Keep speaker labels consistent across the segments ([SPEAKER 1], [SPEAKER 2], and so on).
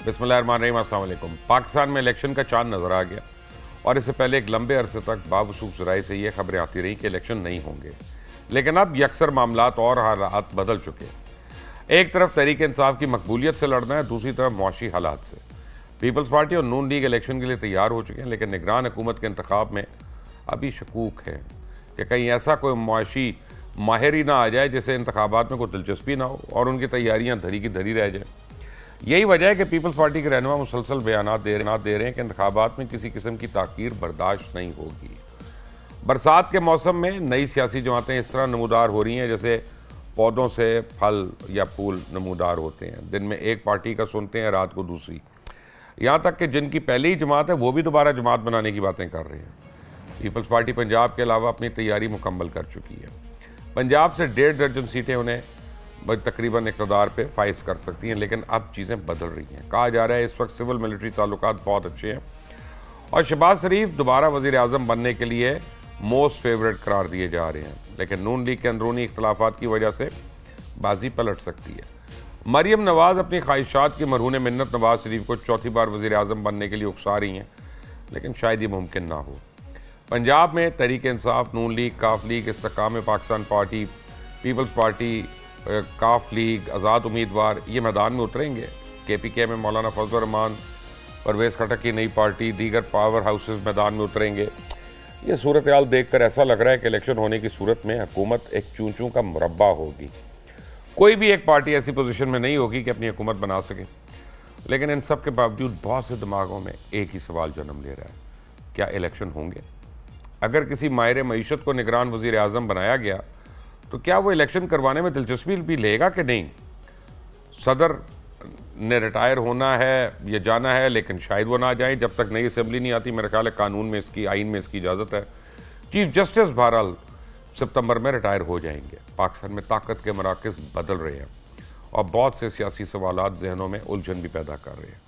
[SPEAKER 1] बिस्मिल्लाहिर्रहमानिर्रहीम, अस्सलाम वालेकुम। पाकिस्तान में इलेक्शन का चांद नज़र आ गया और इससे पहले एक लंबे अरसे तक बावसूख ज़राए से ये खबरें आती रही कि इलेक्शन नहीं होंगे, लेकिन अब यकसर मामलात और हालात बदल चुके हैं। एक तरफ तहरीक इंसाफ की मकबूलियत से लड़ना है, दूसरी तरफ मुआशी हालात से। पीपल्स पार्टी और नून लीग इलेक्शन के लिए तैयार हो चुके हैं, लेकिन निगरान हुकूमत के इंतखाब में अभी शकूक है कि कहीं ऐसा कोई मुआशी माहिर ही ना आ जाए जिसे इंतखाबात में कोई दिलचस्पी ना हो और उनकी तैयारियाँ धरी की धरी रह जाए। यही वजह है कि पीपल्स पार्टी के रहनुमा मुसलसल बयानात दे रहे हैं कि इंतखाबात में किसी किस्म की ताख़ीर बर्दाश्त नहीं होगी। बरसात के मौसम में नई सियासी जमातें इस तरह नमूदार हो रही हैं जैसे पौधों से फल या फूल नमूदार होते हैं। दिन में एक पार्टी का सुनते हैं, रात को दूसरी। यहाँ तक कि जिनकी पहली ही जमात है वो भी दोबारा जमात बनाने की बातें कर रहे हैं। पीपल्स पार्टी पंजाब के अलावा अपनी तैयारी मुकम्मल कर चुकी है। पंजाब से 1.5 दर्जन सीटें उन्हें तकरीबन इक़्तिदार पे फाइज कर सकती हैं, लेकिन अब चीज़ें बदल रही हैं। कहा जा रहा है इस वक्त सिविल मिलिट्री ताल्लुकात बहुत अच्छे हैं और शहबाज शरीफ दोबारा वज़ीर आज़म बनने के लिए मोस्ट फेवरेट करार दिए जा रहे हैं, लेकिन नून लीग के अंदरूनी इख्तलाफात की वजह से बाजी पलट सकती है। मरियम नवाज़ अपनी ख्वाहिशात की मरहून मिन्नत नवाज़ शरीफ को चौथी बार वज़ीर आज़म बनने के लिए उकसा रही हैं, लेकिन शायद ये मुमकिन ना हो। पंजाब में Tehreek Insaf, Noon league, Qaf league, Istehkam Pakistan party, people's party, Qaf league, आज़ाद उम्मीदवार ये मैदान में उतरेंगे। KPK में मौलाना फजल रहमान, परवेज़ खटक की नई पार्टी, दीगर पावर हाउसेस मैदान में उतरेंगे। ये सूरत हाल देख कर ऐसा लग रहा है कि इलेक्शन होने की सूरत में हुकूमत एक चूं चूं का मुरब्बा होगी। कोई भी एक पार्टी ऐसी पोजीशन में नहीं होगी कि अपनी हुकूमत बना सके, लेकिन इन सब के बावजूद बहुत से दिमागों में एक ही सवाल जन्म ले रहा है, क्या इलेक्शन होंगे? अगर किसी माहिर मईशत को निगरान वज़ीर आज़म बनाया गया तो क्या वो इलेक्शन करवाने में दिलचस्पी भी लेगा कि नहीं? सदर ने रिटायर होना है या जाना है, लेकिन शायद वो ना जाए जब तक नई असम्बली नहीं आती। मेरे ख्याल है कानून में इसकी, आइन में इसकी इजाज़त है। चीफ जस्टिस बहरहाल सितंबर में रिटायर हो जाएंगे। पाकिस्तान में ताकत के मराकज़ बदल रहे हैं और बहुत से सियासी सवालात जहनों में उलझन भी पैदा कर रहे हैं।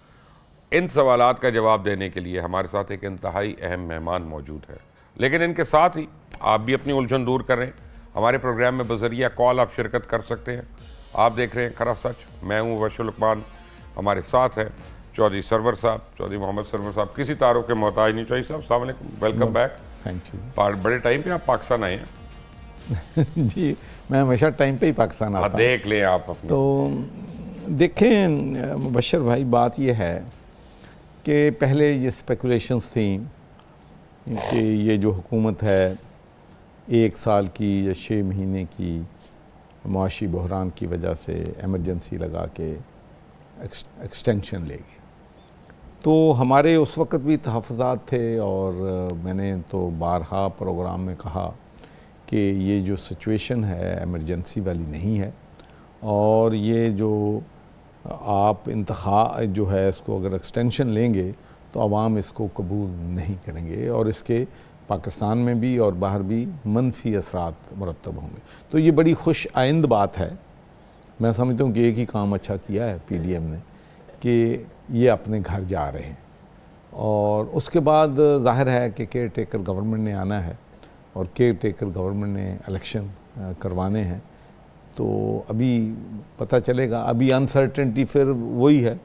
[SPEAKER 1] इन सवालात का जवाब देने के लिए हमारे साथ एक इंतहाई अहम मेहमान मौजूद है, लेकिन इनके साथ ही आप भी अपनी उलझन दूर करें। हमारे प्रोग्राम में बज़रिया कॉल आप शिरकत कर सकते हैं। आप देख रहे हैं खरा सच। मैं हूँ वशुल लुकमान, हमारे साथ हैं चौधरी सरवर साहब, चौधरी मोहम्मद सरवर साहब। किसी तारों के मोहताज नहीं। चौधरी साहब अस्सलाम वालेकुम, वेलकम बैक।
[SPEAKER 2] Thank you.
[SPEAKER 1] बड़े टाइम पे आप पाकिस्तान आए हैं।
[SPEAKER 2] जी, मैं हमेशा टाइम पे ही पाकिस्तान आता हूँ।
[SPEAKER 1] देख लें आप अपने।
[SPEAKER 2] तो देखें मुबशर भाई, बात यह है कि पहले ये स्पेकुलेशंस थी कि ये जो हुकूमत है 1 साल की या 6 महीने की मुआशी बहरान की वजह से एमरजेंसी लगा के एक्सटेंशन लेगी। तो हमारे उस वक्त भी तहफ़्फ़ुज़ात थे और मैंने तो बारहा प्रोग्राम में कहा कि ये जो सिचुएशन है एमरजेंसी वाली नहीं है और ये जो आप इंतखाब जो है इसको अगर एक्सटेंशन लेंगे तो आवाम इसको कबूल नहीं करेंगे और इसके पाकिस्तान में भी और बाहर भी मनफी असरात मुरतब होंगे। तो ये बड़ी खुश आइंद बात है। मैं समझता हूँ कि एक ही काम अच्छा किया है PDM ने कि ये अपने घर जा रहे हैं और उसके बाद जाहिर है कि केयर टेकर गवर्नमेंट ने आना है और केयर टेकर गवर्नमेंट ने इलेक्शन करवाने हैं। तो अभी पता चलेगा, अभी अनसर्टेनिटी फिर वही है।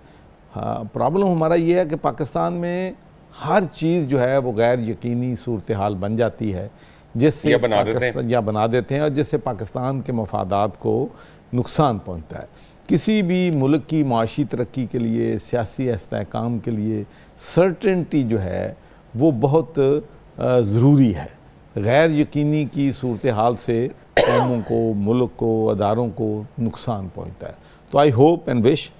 [SPEAKER 2] हाँ, प्रॉब्लम हमारा ये है कि पाकिस्तान में हर चीज़ जो है वो गैर यकीनी सूरत हाल बन जाती है, जिससे या बना देते हैं और जिससे पाकिस्तान के मफादात को नुकसान पहुंचता है। किसी भी मुल्क की माशी तरक्की के लिए, सियासी इस्तेहकाम के लिए सर्टेनिटी जो है वो बहुत ज़रूरी है। गैर यकीनी की सूरत हाल से कौमों को, मुल्क को, अदारों को नुकसान पहुंचता है। तो आई होप एंड विश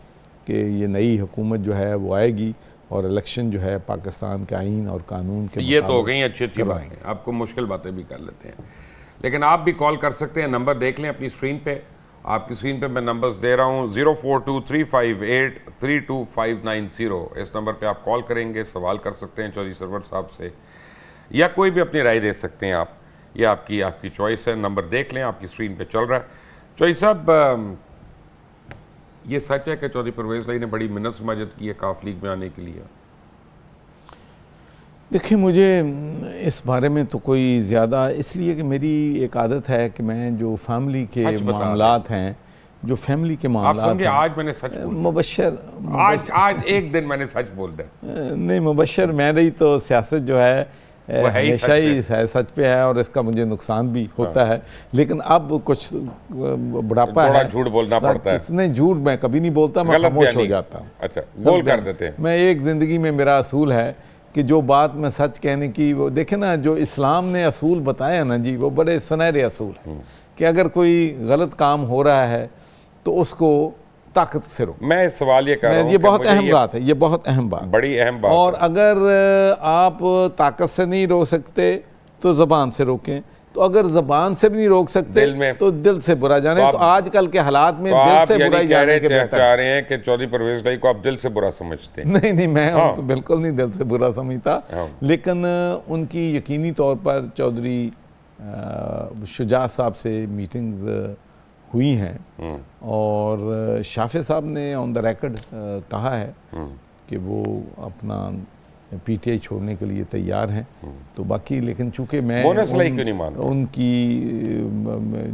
[SPEAKER 2] कि ये नई हुकूमत जो है वो आएगी और इलेक्शन जो है पाकिस्तान के आइन और कानून के
[SPEAKER 1] ये तो हो गई अच्छी बातें। आपको मुश्किल बातें भी कर लेते हैं, लेकिन आप भी कॉल कर सकते हैं। नंबर देख लें अपनी स्क्रीन पे। आपकी स्क्रीन पे मैं नंबर्स दे रहा हूँ 042358325590। इस नंबर पे आप कॉल करेंगे, सवाल कर सकते हैं चौधरी सरवर साहब से या कोई भी अपनी राय दे सकते हैं आप। ये आपकी चॉइस है। नंबर देख लें, आपकी स्क्रीन पे चल रहा है। चौधरी साहब, ये सच है कि चौधरी परवेज़ लाई ने बड़ी मिन्नत समाजत की है काफ लीग में आने के लिए?
[SPEAKER 2] देखिए, मुझे इस बारे में तो कोई ज़्यादा, इसलिए कि मेरी एक आदत है कि मैं जो फैमिली के मामलात हैं जो फैमिली के
[SPEAKER 1] आप
[SPEAKER 2] मामला
[SPEAKER 1] समझे, आज मैंने सच बोल
[SPEAKER 2] मुबशर
[SPEAKER 1] आज एक दिन मैंने सच बोल दिया।
[SPEAKER 2] नहीं मुबशर, मेरी तो सियासत जो है हमेशा ही सच पे है और इसका मुझे नुकसान भी होता है, लेकिन अब कुछ बुढ़ापा है,
[SPEAKER 1] झूठ बोलना पड़ता है।
[SPEAKER 2] नहीं झूठ मैं कभी नहीं बोलता, मैं खामोश हो जाता हूँ।
[SPEAKER 1] अच्छा, बोल कर देते हैं।
[SPEAKER 2] मैं एक ज़िंदगी में मेरा असूल है कि जो बात मैं सच कहने की, वो देखे ना, जो इस्लाम ने असूल बताया ना जी, वो बड़े सुनहरे असूल हैं कि अगर कोई गलत काम हो रहा है तो उसको ताकत से रोको।
[SPEAKER 1] मैं इस सवाल ये कर रहा हूं,
[SPEAKER 2] ये बहुत अहम बात है, ये बहुत अहम बात,
[SPEAKER 1] बड़ी अहम बात।
[SPEAKER 2] और अगर आप ताकत से नहीं रोक सकते तो ज़बान से रोकें, तो अगर ज़बान से भी नहीं रोक सकते तो दिल से बुरा जाने। तो आजकल के हालात में दिल से बुराई जाने के बेहतर।
[SPEAKER 1] चाह रहे हैं कि चौधरी परवेज भाई को आप दिल से बुरा समझते हैं?
[SPEAKER 2] नहीं, मैं उनको बिल्कुल नहीं दिल से बुरा समझता, लेकिन उनकी यकीनी तौर पर चौधरी शुजा साहब से मीटिंग्स हुई हैं और शाफे साहब ने ऑन द रिकॉर्ड कहा है कि वो अपना पीटीआई छोड़ने के लिए तैयार हैं। तो बाकी, लेकिन चूंकि मैं उनकी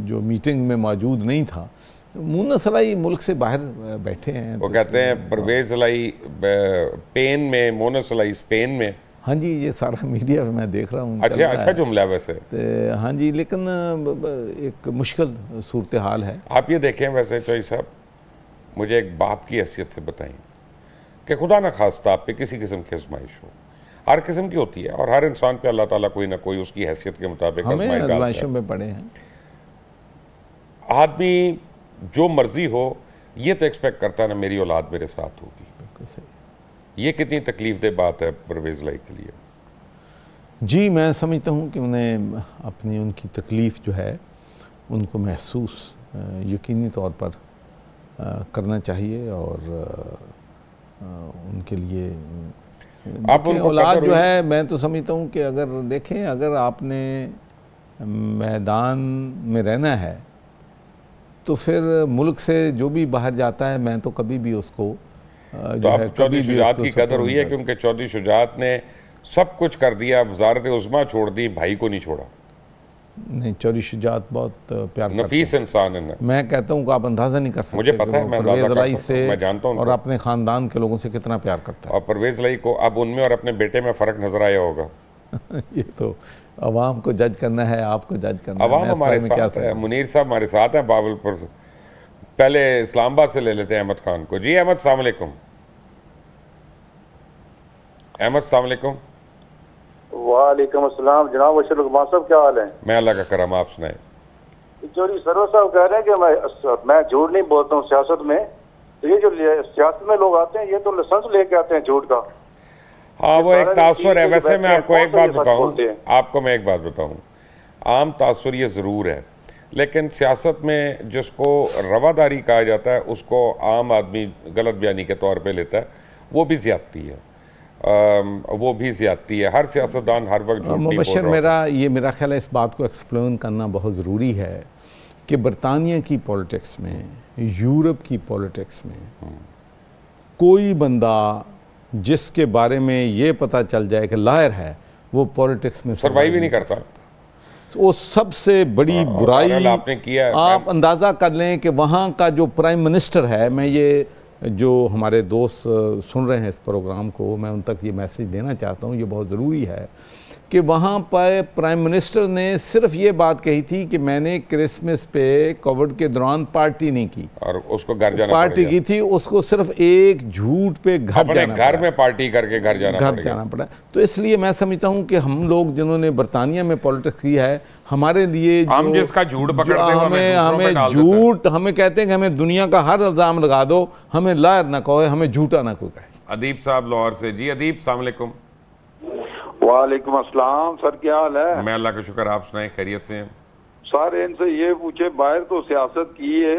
[SPEAKER 2] जो मीटिंग में मौजूद नहीं था, मुन्नस अलाई मुल्क से बाहर बैठे हैं।
[SPEAKER 1] वो कहते हैं परवेज अलाई पेन में, मुन्नस अलाई स्पेन में।
[SPEAKER 2] हाँ जी, ये सारा मीडिया में मैं देख रहा हूँ।
[SPEAKER 1] अच्छा जुमला वैसे।
[SPEAKER 2] हाँ जी, लेकिन एक मुश्किल सूरत हाल है।
[SPEAKER 1] आप ये देखें वैसे चौधरी साहब, मुझे एक बाप की हैसियत से बताएं कि खुदा न खास्ता आप पे किसी किस्म की आजमाइश हो, हर किस्म की होती है, और हर इंसान पे अल्लाह ताला कोई ना कोई उसकी हैसियत के मुताबिक
[SPEAKER 2] आजमाइशों में पड़े हैं।
[SPEAKER 1] आदमी जो मर्जी हो, ये तो एक्सपेक्ट करता है ना मेरी औलाद मेरे साथ होगी। ये कितनी तकलीफ दे बात है परवेज लाई के लिए?
[SPEAKER 2] जी, मैं समझता हूँ कि उन्हें अपनी उनकी तकलीफ़ जो है उनको महसूस यकीनी तौर पर करना चाहिए, और उनके लिए औलाद जो है, मैं तो समझता हूँ कि अगर देखें, अगर आपने मैदान में रहना है तो फिर मुल्क से जो भी बाहर जाता है, मैं तो कभी भी उसको
[SPEAKER 1] तो अब चौधरी शुजात की कदर हुई है, क्योंकि चौधरी शुजात ने सब कुछ कर दिया, वज़ारत उज़्मा छोड़ दी, भाई को नहीं छोड़ा।
[SPEAKER 2] नहीं, चौधरी शुजात बहुत प्यार
[SPEAKER 1] नफीस इंसान है।
[SPEAKER 2] मैं कहता हूँ कि आप अंदाज़ा नहीं कर सकते।
[SPEAKER 1] मुझे पता है, मैं
[SPEAKER 2] परवेज अलाई से,
[SPEAKER 1] मैं जानता हूँ,
[SPEAKER 2] और अपने ख़ानदान के लोगों से कितना प्यार करता है।
[SPEAKER 1] और परवेज अलाई को अब उनमें और अपने बेटे में फ़र्क नज़र आया होगा।
[SPEAKER 2] ये तो अवाम को जज करना है, आपको जज करना है।
[SPEAKER 1] अवाम हमारे साथ है, मुनीर साहब हमारे साथ हैं बावलपुर से। पहले इस्लामाबाद से ले लेते हैं अहमद खान को। जी अहमद, अस्सलाम वालेकुम। अहमद, अस्सलाम वालेकुम।
[SPEAKER 3] वालेकुम अस्सलाम जनाब अशरफ गुमान साहब, क्या हाल है?
[SPEAKER 1] मैं अल्लाह का करम, आप सुनाए।
[SPEAKER 3] चौधरी सरवर साहब कह रहे हैं कि मैं झूठ नहीं बोलता हूँ सियासत में, तो ये जो सियासत में लोग आते हैं ये तो लाइसेंस लेके आते हैं झूठ का।
[SPEAKER 1] हाँ, वो एक तासुर है। वैसे मैं आपको एक बात बताऊँ, आम तासुर ये ज़रूर है, लेकिन सियासत में जिसको रवादारी कहा जाता है उसको आम आदमी गलत बयानी के तौर पे लेता है, वो भी ज़्यादती है। वो भी ज़्यादती है। हर सियासतदान हर वक्त झूठ नहीं बोल रहा।
[SPEAKER 2] मेरा ख्याल है इस बात को एक्सप्लेन करना बहुत ज़रूरी है कि बरतानिया की पॉलिटिक्स में, यूरोप की पॉलिटिक्स में कोई बंदा जिसके बारे में ये पता चल जाए कि लायर है, वो पॉलिटिक्स में
[SPEAKER 1] सर्वाइव ही नहीं करता।
[SPEAKER 2] वो सबसे बड़ी बुराई
[SPEAKER 1] आपने किया।
[SPEAKER 2] आप अंदाज़ा कर लें कि वहाँ का जो प्राइम मिनिस्टर है, मैं ये जो हमारे दोस्त सुन रहे हैं इस प्रोग्राम को, मैं उन तक ये मैसेज देना चाहता हूँ, ये बहुत ज़रूरी है कि वहाँ पर प्राइम मिनिस्टर ने सिर्फ ये बात कही थी कि मैंने क्रिसमस पे कोविड के दौरान पार्टी नहीं की,
[SPEAKER 1] और उसको घर जाना
[SPEAKER 2] पार्टी की थी, उसको सिर्फ एक झूठ पे घर
[SPEAKER 1] में पार्टी करके घर जाना
[SPEAKER 2] पड़ा। तो इसलिए मैं समझता हूँ कि हम लोग जिन्होंने बरतानिया में पॉलिटिक्स की है, हमारे लिए
[SPEAKER 1] हम जिसका झूठ पकड़ते हैं,
[SPEAKER 2] हमें कहते हैं कि हमें दुनिया का हर इल्ज़ाम लगा दो, हमें लायर ना कहो, हमें झूठा ना कोई कहे।
[SPEAKER 1] अदीब साहब लाहौर से। जी अदीब, अस्सलाम वालेकुम।
[SPEAKER 3] वालेकुम अस्सलाम सर, क्या हाल है?
[SPEAKER 1] मैं अल्लाह का शुक्र, आप सुनाए, खैरियत से हैं?
[SPEAKER 3] सर इनसे ये पूछे, बाहर तो सियासत की है,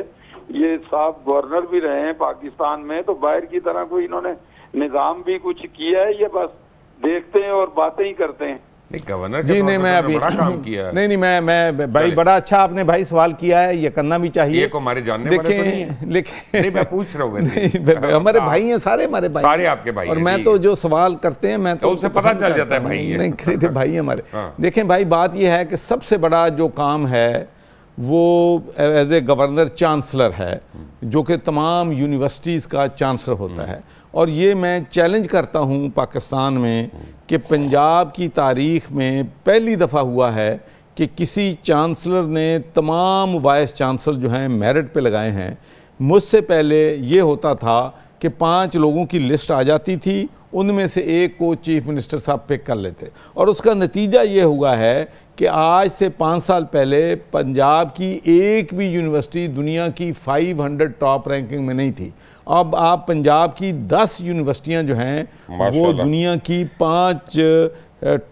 [SPEAKER 3] ये साहब गवर्नर भी रहे हैं पाकिस्तान में, तो बाहर की तरह कोई इन्होंने निजाम भी कुछ किया है, ये बस देखते हैं और बातें ही करते हैं?
[SPEAKER 1] गवर्नर
[SPEAKER 2] जी नहीं, मैं अभी
[SPEAKER 1] बड़ा काम किया है।
[SPEAKER 2] नहीं मैं भाई, बड़ा अच्छा आपने भाई सवाल किया है, ये करना भी चाहिए।
[SPEAKER 1] ये को हमारे जानने वाले तो नहीं है, लेकिन मैं पूछ रहा हूँ।
[SPEAKER 2] हमारे भाई हैं, सारे हमारे भाई,
[SPEAKER 1] सारे आपके भाई,
[SPEAKER 2] और मैं तो जो सवाल करते हैं मैं तो
[SPEAKER 1] उससे पता चल जाता है भाई।
[SPEAKER 2] नहीं, भाई हमारे। देखें भाई, बात ये है कि सबसे बड़ा जो काम है वो एज ए गवर्नर चांसलर है, जो कि तमाम यूनिवर्सिटीज़ का चांसलर होता है। और ये मैं चैलेंज करता हूँ पाकिस्तान में कि पंजाब की तारीख में पहली दफ़ा हुआ है कि किसी चांसलर ने तमाम वाइस चांसलर जो हैं मेरिट पे लगाए हैं। मुझसे पहले ये होता था कि 5 लोगों की लिस्ट आ जाती थी, उनमें से एक को चीफ मिनिस्टर साहब पिक कर लेते, और उसका नतीजा ये हुआ है कि आज से 5 साल पहले पंजाब की एक भी यूनिवर्सिटी दुनिया की 500 टॉप रैंकिंग में नहीं थी। अब आप पंजाब की 10 यूनिवर्सिटियां जो हैं वो दुनिया की 5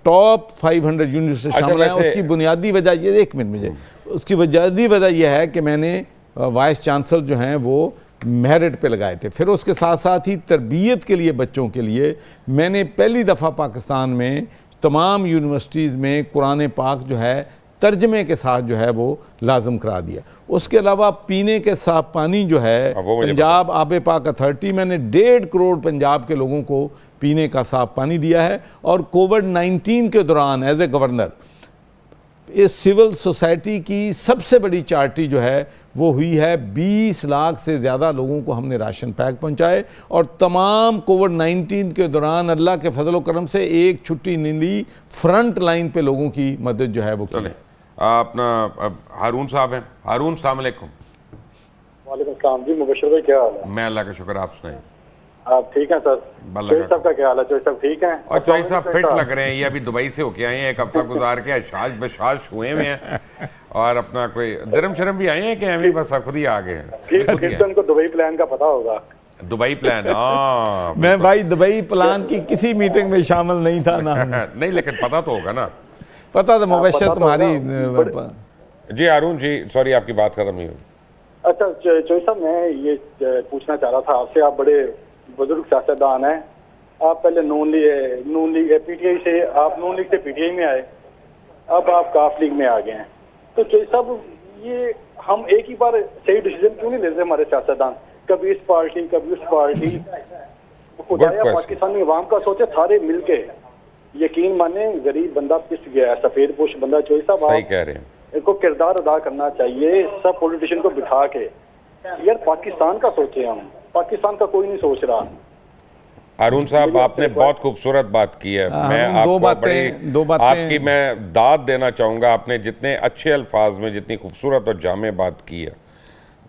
[SPEAKER 2] टॉप 500 यूनिवर्सिटी शामिल है। उसकी बुनियादी वजह ये, एक मिनट मुझे, उसकी बुनियादी वजह यह है कि मैंने वाइस चांसलर जो हैं वो मेरिट पे लगाए थे। फिर उसके साथ साथ ही तरबियत के लिए, बच्चों के लिए मैंने पहली दफ़ा पाकिस्तान में तमाम यूनिवर्सिटीज़ में कुरान पाक जो है तर्जमे के साथ जो है वो लाजम करा दिया। उसके अलावा पीने के साफ पानी जो है, पंजाब आब पाक अथॉरिटी, मैंने 1.5 करोड़ पंजाब के लोगों को पीने का साफ पानी दिया है। और कोविड-19 के दौरान एज ए गवर्नर इस सिविल सोसाइटी की सबसे बड़ी चार्टी जो है वो हुई है, 20 लाख से ज़्यादा लोगों को हमने राशन पैक पहुंचाए। और तमाम कोविड-19 के दौरान अल्लाह के फजल व करम से एक छुट्टी नहीं ली, फ्रंट लाइन पे लोगों की मदद जो है वो की।
[SPEAKER 1] अपना हारून साहब हैं। हारून, अस्सलाम वालेकुम।
[SPEAKER 4] वालेकुम सलाम जी, मुबशर भाई क्या हाल है?
[SPEAKER 1] मैं अल्लाह का शुक्र, आप सुनाइए।
[SPEAKER 4] आप ठीक हैं सर? चोई साहब का क्या हाल है? चोई साहब ठीक हैं?
[SPEAKER 1] और चोई साहब फिट लग रहे हैं, ये अभी दुबई से होके आए हैं, एक हफ्ता गुजार के अशाश बशाश हुए हैं और अपना कोई धर्म शर्म भी आए हैं कि हमें बस खुद ही आ गए हैं।
[SPEAKER 4] फिर तो उनको दुबई प्लान का पता होगा।
[SPEAKER 1] दुबई प्लान, हाँ
[SPEAKER 2] मैं भाई दुबई प्लान की किसी मीटिंग में शामिल नहीं था ना।
[SPEAKER 1] नहीं, लेकिन पता तो होगा ना।
[SPEAKER 2] पता तो मुबशर तुम्हारी।
[SPEAKER 1] जी हारून जी, सॉरी आपकी बात खत्म नहीं हुई।
[SPEAKER 4] अच्छा चोई साहब, मैं ये पूछना चाह रहा था आपसे, आप बड़े बुजुर्ग सियासतदान हैं, आप पहले नून लीग पीटीआई से, आप नून लीग से पीटीआई में आए, अब आप काफ लीग में आ गए हैं। तो चोई साहब, ये हम एक ही बार सही डिसीजन क्यों नहीं लेते हमारे सियासतदान, कभी इस पार्टी कभी उस पार्टी? खुदाया पाकिस्तानी अवाम का सोचे सारे मिलके, यकीन माने गरीब बंदा पिस गया है, सफेद पोश बंदा। चोई साहब
[SPEAKER 1] सही कह रहे हैं,
[SPEAKER 4] इनको किरदार अदा करना चाहिए, सब पॉलिटिशियन को बिठा के यार पाकिस्तान का सोचे, हम पाकिस्तान का कोई नहीं सोच रहा।
[SPEAKER 1] हारून साहब, आपने बहुत खूबसूरत बात की है। मैं आपको दो बातें आपकी मैं दाद देना चाहूँगा। आपने जितने अच्छे अल्फाज में जितनी खूबसूरत और जामे बात की है।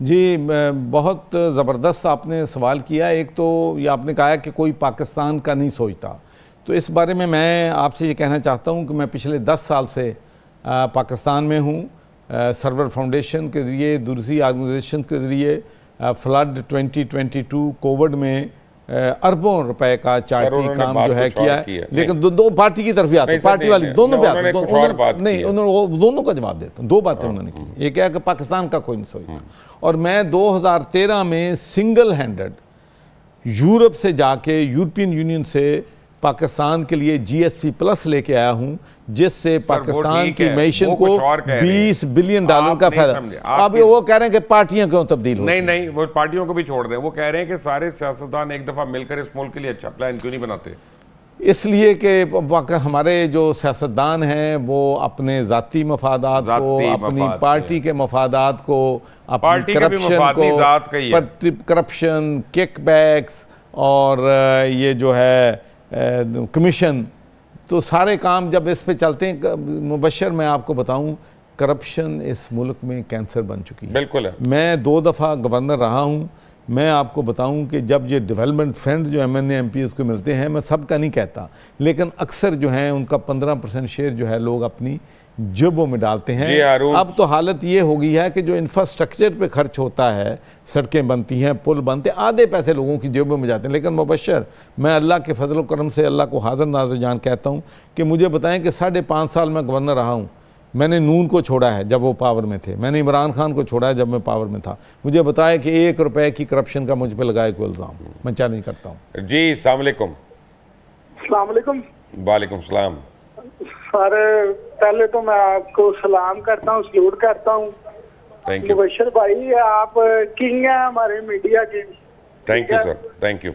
[SPEAKER 2] जी, बहुत ज़बरदस्त आपने सवाल किया। एक तो ये आपने कहा कि कोई पाकिस्तान का नहीं सोचता, तो इस बारे में मैं आपसे ये कहना चाहता हूँ कि मैं पिछले 10 साल से पाकिस्तान में हूँ, सर्वर फाउंडेशन के ज़रिए, दूसरी ऑर्गेनाइजेशन के ज़रिए, फ्लड 2022 कोविड में अरबों रुपए का चार्टी काम जो है किया है। लेकिन दो पार्टी की तरफ भी आते, पार्टी वाली दोनों पे आते, नहीं उन्होंने दोनों का जवाब देता हूँ। 2 बातें उन्होंने की, एक है कि पाकिस्तान का कोई नहीं सोचता, और मैं 2013 में सिंगल हैंडेड यूरोप से जाके, यूरोपियन यूनियन से पाकिस्तान के लिए GSP प्लस लेके आया हूं, जिससे पाकिस्तान की मैशियत को $20 बिलियन का फायदा। अब वो कह रहे हैं कि पार्टियां क्यों तब्दील हो?
[SPEAKER 1] नहीं, वो पार्टियों को भी छोड़ दें। वो कह रहे हैं कि सारे सियासतदान एक दफा मिलकर इस मुल्क के लिए अच्छा प्लान क्यों नहीं बनाते?
[SPEAKER 2] इसलिए कि हमारे जो सियासतदान हैं वो अपने ज़ाती मफादात को, अपनी पार्टी के मफादात को, अपनी करप्शन, किकबैक्स और ये जो है कमीशन, तो सारे काम जब इस पे चलते हैं, मुबशर मैं आपको बताऊं, करप्शन इस मुल्क में कैंसर बन चुकी है।
[SPEAKER 1] बिल्कुल है।
[SPEAKER 2] मैं 2 दफ़ा गवर्नर रहा हूं। मैं आपको बताऊं कि जब ये डेवलपमेंट फंड जो MNA MPs को मिलते हैं, मैं सबका नहीं कहता, लेकिन अक्सर जो है उनका 15% शेयर जो है लोग अपनी जेबों में डालते हैं। अब तो हालत ये हो गई है कि जो इंफ्रास्ट्रक्चर पे खर्च होता है, सड़कें बनती हैं, पुल बनते हैं, आधे पैसे लोगों की जेबों में जाते हैं। लेकिन मुबशर, मैं अल्लाह के फजल व करम से अल्लाह को हाज़िर नाज़िर जान कहता हूँ कि मुझे बताएं कि 5.5 साल में गवर्नर रहा हूँ। मैंने नून को छोड़ा है जब वो पावर में थे, मैंने इमरान खान को छोड़ा है जब मैं पावर में था। मुझे बताया कि 1 रुपए की करप्शन का मुझ पर लगाए कोई इल्ज़ाम, मैं चैलेंज करता हूँ।
[SPEAKER 1] जी अस्सलाम वालेकुम।
[SPEAKER 4] अस्सलाम वालेकुम।
[SPEAKER 1] वालेकुम सलाम।
[SPEAKER 4] सर पहले तो मैं आपको सलाम करता हूँ, सल्यूट करता हूँ। मुबशर भाई, आप किंग हैं हमारे मीडिया के।
[SPEAKER 1] Thank you sir, thank you.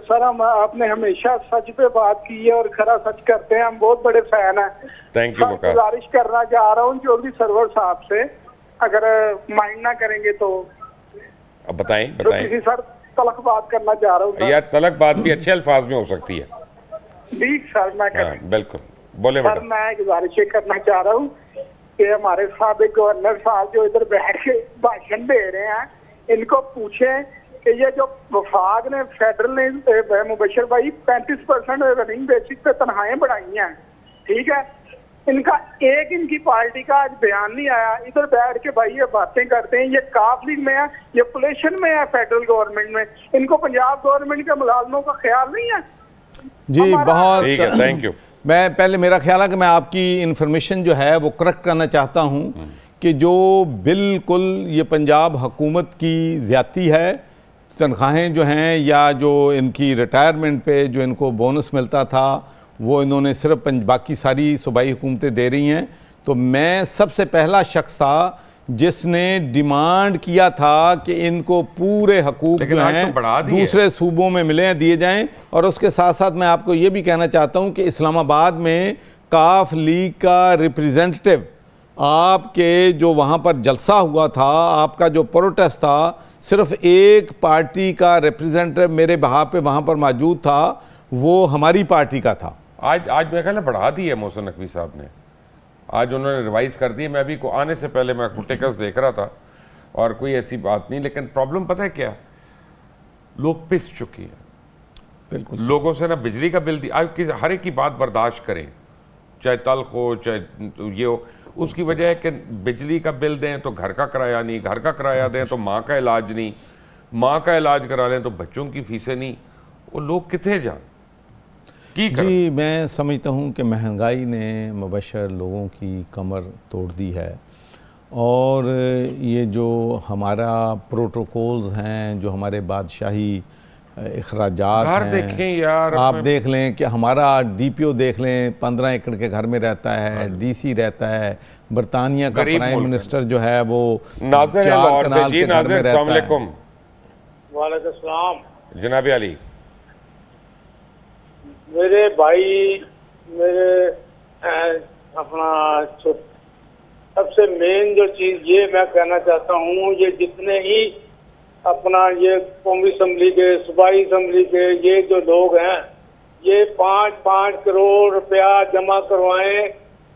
[SPEAKER 5] Sir हम आपने हमेशा सच पे बात की है और खरा सच करते हैं, हम बहुत बड़े फैन हैं।
[SPEAKER 1] थैंक यू वकार।
[SPEAKER 5] गुजारिश करना चाह रहा हूँ चौधरी सरवर साहब से, अगर माइंड ना करेंगे तो
[SPEAKER 1] अब बताएं
[SPEAKER 5] तो किसी सर तलक बात करना चाह रहा हूँ।
[SPEAKER 1] यार तलक बात भी अच्छे अल्फाज में हो सकती है।
[SPEAKER 5] ठीक सर, मैं
[SPEAKER 1] बिल्कुल बोले
[SPEAKER 5] सर, मैं गुजारिश करना चाह रहा हूँ कि हमारे साबिक गवर्नर साहब जो इधर बैठ के भाषण दे रहे हैं, इनको पूछें कि ये जो वफाक ने फेडरल ने मुबशर भाई 35% रनिंग बेसिस पे तनख्वाहें बढ़ाई हैं, ठीक है, इनका एक इनकी पार्टी का आज बयान नहीं आया। इधर बैठ के भाई ये बातें करते हैं, ये काफ लीग में है, ये कोलिशन में है फेडरल गवर्नमेंट में, इनको पंजाब गवर्नमेंट के मुलाजमों का ख्याल नहीं है।
[SPEAKER 2] जी बहुत
[SPEAKER 1] ठीक है, थैंक यू।
[SPEAKER 2] मैं पहले मेरा ख्याल है कि मैं आपकी इन्फॉर्मेशन जो है वो करेक्ट करना चाहता हूँ कि जो बिल्कुल ये पंजाब हुकूमत की ज़्यादती है, तनख्वाहें जो हैं या जो इनकी रिटायरमेंट पे जो इनको बोनस मिलता था वो इन्होंने सिर्फ बाकी सारी सूबाई हुकूमतें दे रही हैं। तो मैं सबसे पहला शख्स था जिसने डिमांड किया था कि इनको पूरे हकूक जो हैं दूसरे सूबों में मिले दिए जाएं। और उसके साथ साथ मैं आपको ये भी कहना चाहता हूं कि इस्लामाबाद में काफ लीग का रिप्रेजेंटेटिव आपके जो वहाँ पर जलसा हुआ था, आपका जो प्रोटेस्ट था, सिर्फ एक पार्टी का रिप्रेजेंटेटिव मेरे बहा पे वहाँ पर मौजूद था, वो हमारी पार्टी का था।
[SPEAKER 1] आज मेरे ख्याल में बढ़ा दी है मोहसिन नकवी साहब ने, आज उन्होंने रिवाइज कर दी। मैं अभी को आने से पहले मैं टेकस देख रहा था और कोई ऐसी बात नहीं, लेकिन प्रॉब्लम पता है क्या, लोग पिस चुके हैं
[SPEAKER 2] बिल्कुल।
[SPEAKER 1] लोगों से ना बिजली का बिल आज हर एक की बात बर्दाश्त करें, चाहे तल्ख हो चाहे ये हो, उसकी वजह है कि बिजली का बिल दें तो घर का किराया नहीं, घर का किराया दें तो माँ का इलाज नहीं, माँ का इलाज करा लें तो बच्चों की फीसें नहीं, वो लोग कितने जान
[SPEAKER 2] जी। मैं समझता हूँ कि महंगाई ने मुबशर लोगों की कमर तोड़ दी है और ये जो हमारा प्रोटोकॉल्स हैं, जो हमारे बादशाही अखराजात हैं,
[SPEAKER 1] देखें यार,
[SPEAKER 2] आप देख लें कि हमारा DPO देख लें 15 एकड़ के घर में रहता है, DC रहता है, बरतानिया का प्राइम मिनिस्टर जो है वो 4 कनाल के घर में रहता है।
[SPEAKER 6] वालेकुम सलाम
[SPEAKER 1] जनाब अली।
[SPEAKER 6] मेरे भाई, मेरे अपना सबसे मेन जो चीज ये मैं कहना चाहता हूँ, ये जितने ही अपना ये कौमी असम्बली के, सूबाई असम्बली के ये जो लोग हैं, ये 5-5 करोड़ रुपया जमा करवाएं।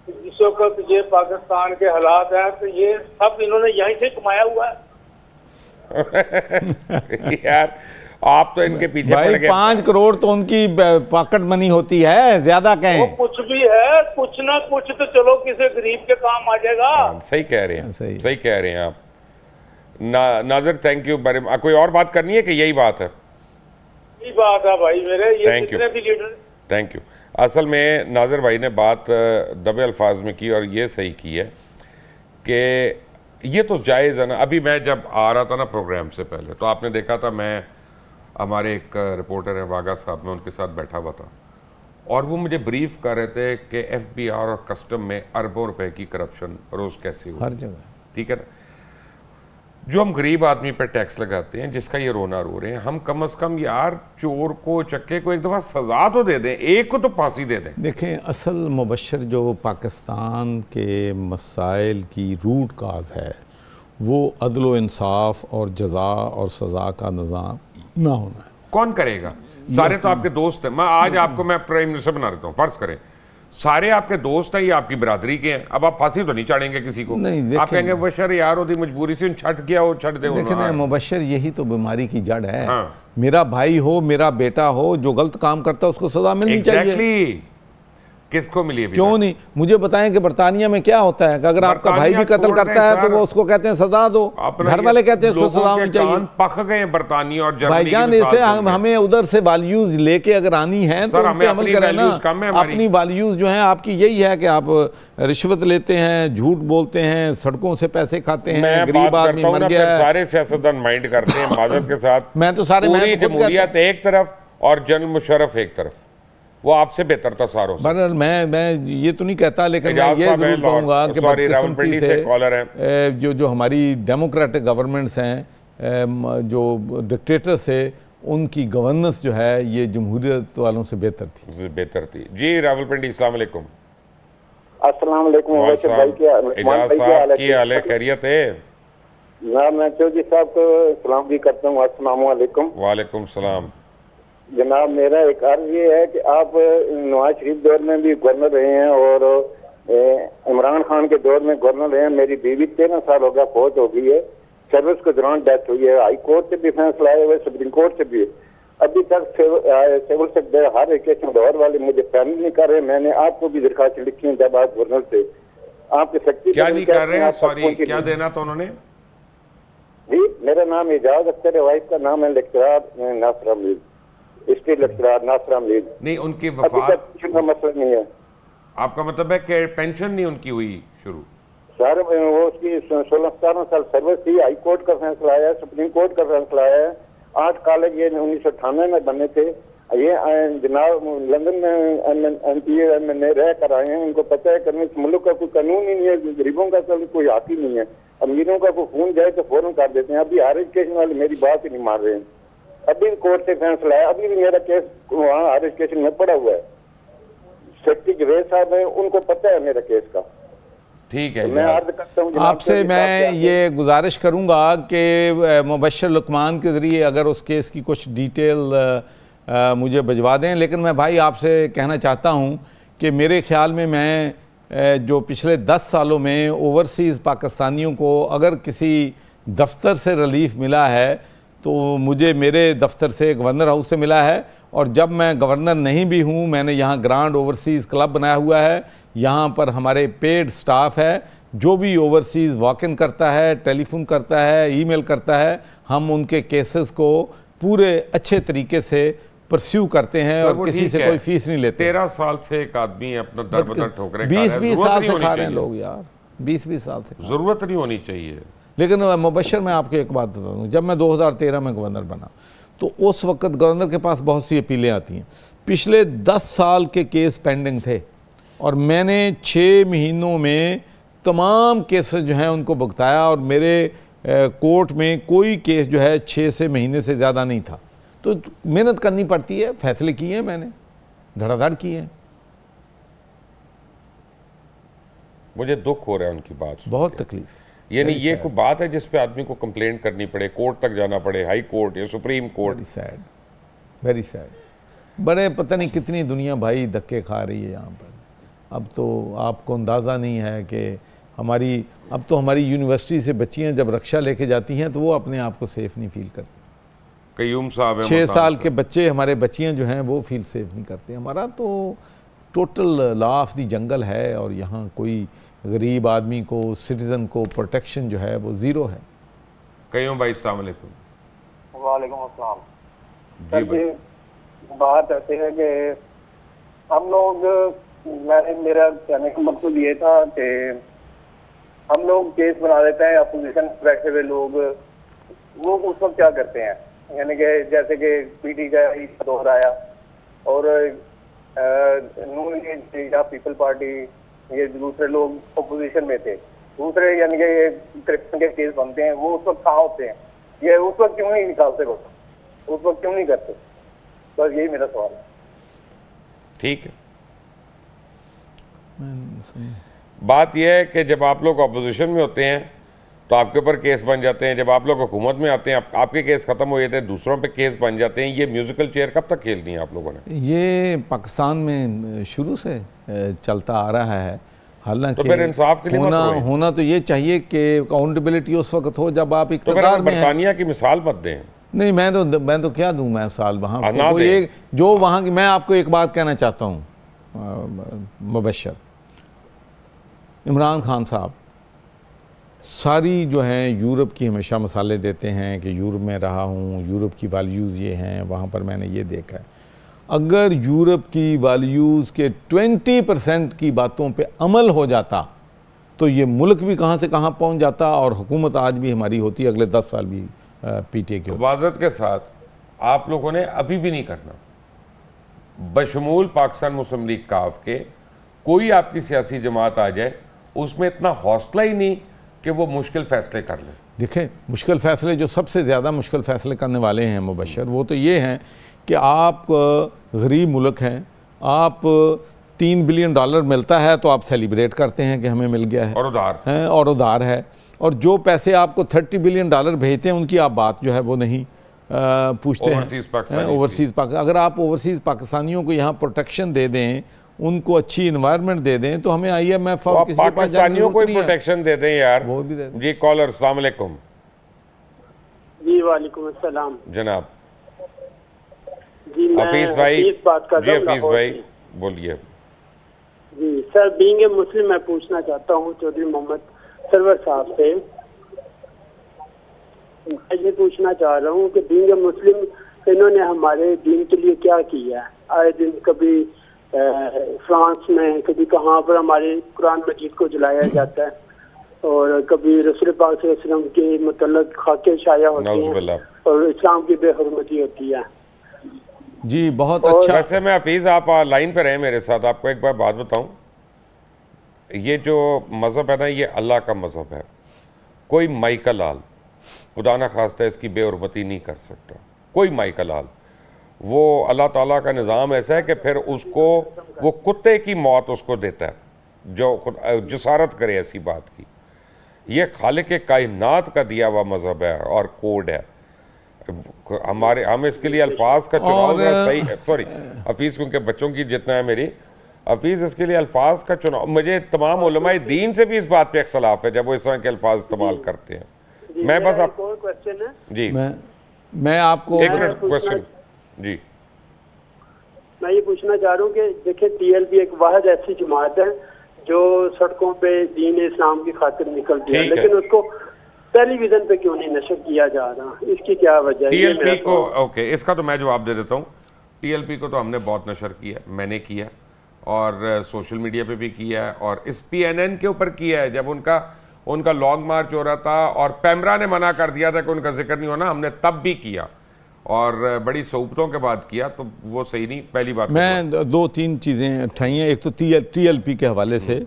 [SPEAKER 6] जिस वक्त ये पाकिस्तान के हालात हैं तो ये सब इन्होंने यहीं से कमाया हुआ है।
[SPEAKER 1] यार आप तो इनके पीछे
[SPEAKER 2] भाई
[SPEAKER 1] पड़ गए।
[SPEAKER 2] 5 करोड़ तो उनकी पॉकेट मनी होती है, ज्यादा कहें
[SPEAKER 6] कुछ भी है, कुछ ना कुछ तो चलो किसी गरीब के काम आ जाएगा।
[SPEAKER 1] सही कह रहे हैं, सही कह रहे हैं आप। Nazir thank you very much. कोई और बात करनी है कि यही बात है?
[SPEAKER 6] यही बात है भाई मेरे, ये जितने भी लीडर।
[SPEAKER 1] Thank you. असल में नाज़िर भाई ने बात दबे अल्फाज में की और ये सही की है कि ये तो जायज़ है ना। अभी मैं जब आ रहा था ना प्रोग्राम से पहले, तो आपने देखा था मैं, हमारे एक रिपोर्टर है वागा साहब, मैं उनके साथ बैठा हुआ था और वो मुझे ब्रीफ कर रहे थे कि FBI और कस्टम में अरबों रुपए की करप्शन रोज़ कैसे हो
[SPEAKER 2] हर जगह,
[SPEAKER 1] ठीक है ना। जो हम गरीब आदमी पे टैक्स लगाते हैं, जिसका ये रोना रो रहे हैं, हम कम से कम यार चोर को, चक्के को एक दफ़ा सज़ा तो दे दें, एक को तो फांसी दे दें।
[SPEAKER 2] देखें, असल मुबशर जो पाकिस्तान के मसाइल की रूट काज है वो अदल इंसाफ और जजा और सज़ा का निज़ाम ना होना है।
[SPEAKER 1] कौन करेगा? सारे तो आपके दोस्त हैं। मैं आज आपको मैं प्राइम मिनिस्टर बना देता हूँ, फर्ज करें सारे आपके दोस्त हैं, ये आपकी बरादरी के हैं, अब आप फांसी तो नहीं चाड़ेंगे किसी को।
[SPEAKER 2] नहीं,
[SPEAKER 1] आप कहेंगे मुबशर यार होती मजबूरी से छट गया हो, छट दे।
[SPEAKER 2] देखें ना मुबशर, यही तो बीमारी की जड़ है।
[SPEAKER 1] हाँ।
[SPEAKER 2] मेरा भाई हो, मेरा बेटा हो, जो गलत काम करता है उसको सजा मिलनी चाहिए।
[SPEAKER 1] किसको मिली?
[SPEAKER 2] क्यों नहीं? मुझे बताएं कि बरतानिया में क्या होता है कि अगर आपका भाई भी कत्ल करता है तो वो उसको कहते हैं सजा दो, घर वाले कहते हैं उसको सजा होनी चाहिए।
[SPEAKER 1] पक गए बरतानिया और जर्मनी
[SPEAKER 2] भाईजान, ऐसे हमें उधर से वैल्यूज लेके अगर आनी है तो उन पे अमल करें ना। अपनी वैल्यूज जो हैं आपकी यही है कि आप रिश्वत लेते हैं, झूठ बोलते हैं, सड़कों से पैसे खाते हैं, गरीब आदमी मर गया है।
[SPEAKER 1] सारे सियासतदान माइंड करते हैं माजरत के साथ।
[SPEAKER 2] मैं तो सारे
[SPEAKER 1] जमहूरियत एक तरफ और जनरल मुशर्रफ एक तरफ, वो आपसे बेहतर था सारों से।
[SPEAKER 2] बरल मैं ये तो नहीं कहता, लेकिन मैं ये जरूर कहूँगा कि बदकिस्मती से जो हमारी डेमोक्रेटिक गवर्नमेंट्स हैं, जो डिक्टेटर्स है, उनकी गवर्नेंस जो है ये जमहूरियत वालों से बेहतर थी।
[SPEAKER 1] जी रावलपिंडी, अस्सलाम वालेकुम।
[SPEAKER 7] अस्सलाम वालेकुम
[SPEAKER 1] एजाज साहब, की हाल है, खैरियत है?
[SPEAKER 7] ना मैं चौधरी साहब को सलाम भी करता हूँ। अस्सलाम वालेकुम।
[SPEAKER 1] वालेकुम सलाम।
[SPEAKER 7] जनाब मेरा एक अर्ज ये है कि आप नवाज शरीफ दौर में भी गवर्नर रहे हैं और इमरान खान के दौर में गवर्नर रहे हैं। मेरी बीवी 13 साल हो गया फौत हो गई है, सर्विस के दौरान डेथ हुई है। हाई कोर्ट से भी फैसला आया हुआ है, सुप्रीम कोर्ट से भी। अभी तक सिविल सेक्टर हर एक दौर वाले मुझे फैमिली नहीं कर रहे। मैंने आपको भी दरखास्त लिखी है जब आप गवर्नर थे, आपके सेक्रेटरी
[SPEAKER 1] क्या नहीं कर रहे हैं? सॉरी, क्या देना था उन्होंने?
[SPEAKER 7] जी मेरा नाम एजाज अख्तर है, वाइफ का नाम है लेक्चरार नासरा मीर, स्टेट लेक्चरार नासरा मीर।
[SPEAKER 1] नहीं, उनकी
[SPEAKER 7] अभी
[SPEAKER 1] वफात
[SPEAKER 7] तक कुछ मसला नहीं है।
[SPEAKER 1] आपका मतलब है कि पेंशन नहीं उनकी हुई शुरू?
[SPEAKER 7] सर वो उसकी 16-17 साल सर्विस थी। हाई कोर्ट का फैसला आया, सुप्रीम कोर्ट का फैसला आया। 8 कॉलेज ये 1998 में बने थे। ये जनाब लंदन में MPA रह कर आए हैं, उनको पता है कि इस मुल्क का कोई कानून ही नहीं है, गरीबों का कोई हक ही नहीं है। अमीरों का कोई खून जाए तो फौरन कर देते हैं। अभी हायर एजुकेशन वाले मेरी बात ही नहीं मान रहे हैं। अभी कोर्ट से फैसला है, अभी भी मेरा केस वहाँ हायर एजुकेशन में पड़ा हुआ है। सेक्रेटरी जवेद साहब है, उनको पता है मेरा केस का।
[SPEAKER 1] ठीक है,
[SPEAKER 7] मैं अर्ज करता हूँ
[SPEAKER 2] आपसे मैं ये गुजारिश करूंगा कि मुबश्शिर लुकमान के ज़रिए अगर उस केस की कुछ डिटेल मुझे भिजवा दें। लेकिन मैं भाई आपसे कहना चाहता हूं कि मेरे ख्याल में मैं जो पिछले 10 सालों में ओवरसीज़ पाकिस्तानियों को अगर किसी दफ्तर से रिलीफ मिला है तो मुझे मेरे दफ्तर से, गवर्नर हाउस से मिला है। और जब मैं गवर्नर नहीं भी हूँ, मैंने यहाँ ग्रांड ओवरसीज़ क्लब बनाया हुआ है। यहाँ पर हमारे पेड स्टाफ है, जो भी ओवरसीज़ वॉक इन करता है, टेलीफोन करता है, ईमेल करता है, हम उनके केसेस को पूरे अच्छे तरीके से परस्यू करते हैं और किसी से कोई फीस नहीं लेते।
[SPEAKER 1] 13 साल से एक आदमी अपना दर बदर ठोकरें
[SPEAKER 2] 20-20 साल से खा रहे हैं लोग यार, 20-20 साल से।
[SPEAKER 1] जरूरत नहीं होनी चाहिए।
[SPEAKER 2] लेकिन मुबश्शिर मैं आपको एक बात बता दूँ, जब मैं 2013 में गवर्नर बना तो उस वक्त गवर्नर के पास बहुत सी अपीलें आती हैं। पिछले 10 साल के केस पेंडिंग थे और मैंने 6 महीनों में तमाम केसेस जो हैं उनको भुगताया और मेरे कोर्ट में कोई केस जो है 6 से महीने से ज़्यादा नहीं था। तो मेहनत करनी पड़ती है, फैसले किए हैं मैंने, धड़ाधड़ किए हैं।
[SPEAKER 1] मुझे दुख हो रहा है उनकी बात,
[SPEAKER 2] बहुत तकलीफ।
[SPEAKER 1] ये नहीं, ये कोई बात है जिस पे आदमी को कंप्लेंट करनी पड़े, कोर्ट तक जाना पड़े, हाई कोर्ट या supreme court.
[SPEAKER 2] Very sad, very sad. बड़े पता नहीं कितनी दुनिया भाई धक्के खा रही है यहाँ पर। अब तो आपको अंदाज़ा नहीं है कि अब तो हमारी यूनिवर्सिटी से बच्चियाँ जब रक्षा लेके जाती हैं तो वो अपने आप को सेफ़ नहीं फील करती।
[SPEAKER 1] कयूम साहब
[SPEAKER 2] 6 साल के बच्चे, हमारे बच्चियाँ जो हैं वो फील सेफ नहीं करते। हमारा तो टोटल लॉ ऑफ दी जंगल है और यहाँ कोई गरीब आदमी को, सिटीज़न को प्रोटेक्शन जो है वो ज़ीरो है।
[SPEAKER 1] कयूम भाई अस्सलाम वालेकुम।
[SPEAKER 8] वालेकुम अस्सलाम।
[SPEAKER 1] जी भाई,
[SPEAKER 8] बात ऐसे है कि हम लोग, मेरा कहने का मतलब ये था कि हम लोग केस बना देते हैं, अपोजिशन बैठे हुए लोग वो उस वक्त क्या करते हैं, यानी कि जैसे कि पीटी का ही दौर आया और नून लीग या पीपल पार्टी, ये दूसरे लोग अपोजिशन में थे, दूसरे यानी कि ये करप्शन के केस बनते हैं, वो उस वक्त कहाँ होते हैं? ये उस वक्त क्यों नहीं निकालते, वो उस वक्त क्यों नहीं करते? बस यही मेरा सवाल है।
[SPEAKER 1] ठीक है, बात यह है कि जब आप लोग अपोजिशन में होते हैं तो आपके ऊपर केस बन जाते हैं, जब आप लोग हुकूमत में आते हैं आपके केस खत्म हो जाते हैं, दूसरों पे केस बन जाते हैं। ये म्यूजिकल चेयर कब तक खेलनी है आप लोगों ने?
[SPEAKER 2] ये पाकिस्तान में शुरू से चलता आ रहा है। हालांकि
[SPEAKER 1] तो फिर इंसाफ के लिए
[SPEAKER 2] होना तो ये चाहिए कि अकाउंटेबिलिटी उस वक्त हो जब आप इक़्तिदार में हैं।
[SPEAKER 1] बरतानिया की मिसाल मत दें।
[SPEAKER 2] नहीं, मैं तो क्या दूं मैं साल वहाँ कोई एक जो वहाँ की। मैं आपको एक बात कहना चाहता हूँ मुबश्शिर, इमरान खान साहब सारी जो हैं यूरोप की हमेशा मसाले देते हैं कि यूरोप में रहा हूँ, यूरोप की वैल्यूज़ ये हैं, वहाँ पर मैंने ये देखा है। अगर यूरोप की वैल्यूज़ के 20% की बातों पे अमल हो जाता तो ये मुल्क भी कहाँ से कहाँ पहुँच जाता और हुकूमत आज भी हमारी होती, अगले 10 साल भी पीटीए की।
[SPEAKER 1] वाज़त के साथ आप लोगों ने अभी भी नहीं करना, बशमूल पाकिस्तान मुस्लिम लीग काफ के कोई आपकी सियासी जमात आ जाए उसमें इतना हौसला ही नहीं कि वो मुश्किल फैसले कर लें?
[SPEAKER 2] देखें, मुश्किल फ़ैसले जो सबसे ज़्यादा मुश्किल फ़ैसले करने वाले हैं मुबशर, वो तो ये हैं कि आप गरीब मुल्क हैं, आप $3 बिलियन मिलता है तो आप सेलिब्रेट करते हैं कि हमें मिल गया है, और उधार है, और जो पैसे आपको $30 बिलियन भेजते हैं उनकी आप बात जो है वो नहीं पूछते हैं। ओवरसीज़ अगर आप ओवरसीज़ पाकिस्तानियों को यहाँ प्रोटेक्शन दे दें, उनको अच्छी इन्वायरमेंट दे दें, तो हमें IMF और किसी के पास
[SPEAKER 1] पाकिस्तानियों को प्रोटेक्शन दे दें यार, वो भी दे दें। जी कॉलर, अस्सलाम वालेकुम।
[SPEAKER 9] जी वालेकुम अस्सलाम
[SPEAKER 1] जनाब।
[SPEAKER 9] जी मैं
[SPEAKER 1] हफीज भाई
[SPEAKER 9] बात कर रहा हूं।
[SPEAKER 1] हफीज भाई बोलिए।
[SPEAKER 9] जी सर, बीइंग ए मुस्लिम मैं पूछना चाहता हूँ चौधरी मोहम्मद सरवर साहब से, मैं ये पूछना चाह रहा हूँ कि बीइंग ए मुस्लिम इन्होंने हमारे दीन के लिए क्या किया है? आए दिन कभी फ्रांस में, कभी कहाँ पर हमारे कुरान मजीद को जलाया जाता है, और कभी रसूल पाक सल्लल्लाहु अलैहि वसल्लम के मतलब खाके शाया होते हैं और इस्लाम की बेहुरमती होती है।
[SPEAKER 2] जी बहुत अच्छा।
[SPEAKER 1] वैसे मैं हफीज़, आप लाइन पे रहे मेरे साथ, आपको एक बार बात बताऊं, ये जो मज़हब है ना, ये अल्लाह का मज़हब है। कोई माइका लाल खुदा ना खास्ता इसकी बेहुरमती नहीं कर सकता, कोई माइका लाल। वो अल्लाह ताला का निज़ाम ऐसा है कि फिर उसको वो कुत्ते की मौत उसको देता है जो जसारत करे ऐसी बात की। ये खालिक के कायनात का दिया हुआ मज़हब है और कोड है हमारे। हम इसके लिए अल्फाज का चुनाव सही है, सॉरी हफीज़, क्योंकि बच्चों की जितना है मेरी हफीज़, इसके लिए अल्फाज का चुनाव, मुझे तमाम उलमाए दीन से भी इस बात पे इख्तलाफ है जब वो इस तरह के अल्फाज इस्तेमाल करते हैं। मैं बस आप
[SPEAKER 9] क्वेश्चन है
[SPEAKER 1] जी,
[SPEAKER 2] मैं आपको
[SPEAKER 1] एक मिनट क्वेश्चन जी,
[SPEAKER 9] मैं ये पूछना चाह रहा हूँ कि देखिए TLP एक वाहिद ऐसी जमात है जो सड़कों पे दीन इस्लाम की खातिर निकलती है, लेकिन उसको टेलीविजन पे क्यों नहीं नशर किया जा रहा, इसकी क्या वजह है?
[SPEAKER 1] TLP को ओके, इसका तो मैं जवाब दे देता हूँ। TLP को तो हमने बहुत नशर किया, मैंने किया और सोशल मीडिया पे भी किया है, और इस PNN के ऊपर किया है जब उनका लॉन्ग मार्च हो रहा था और पैमरा ने मना कर दिया था कि उनका जिक्र नहीं होना, हमने तब भी किया और बड़ी सोबतों के बाद किया, तो वो सही नहीं। पहली बात
[SPEAKER 2] मैं 2-3 चीज़ें उठाई हैं। एक तो TLP के हवाले से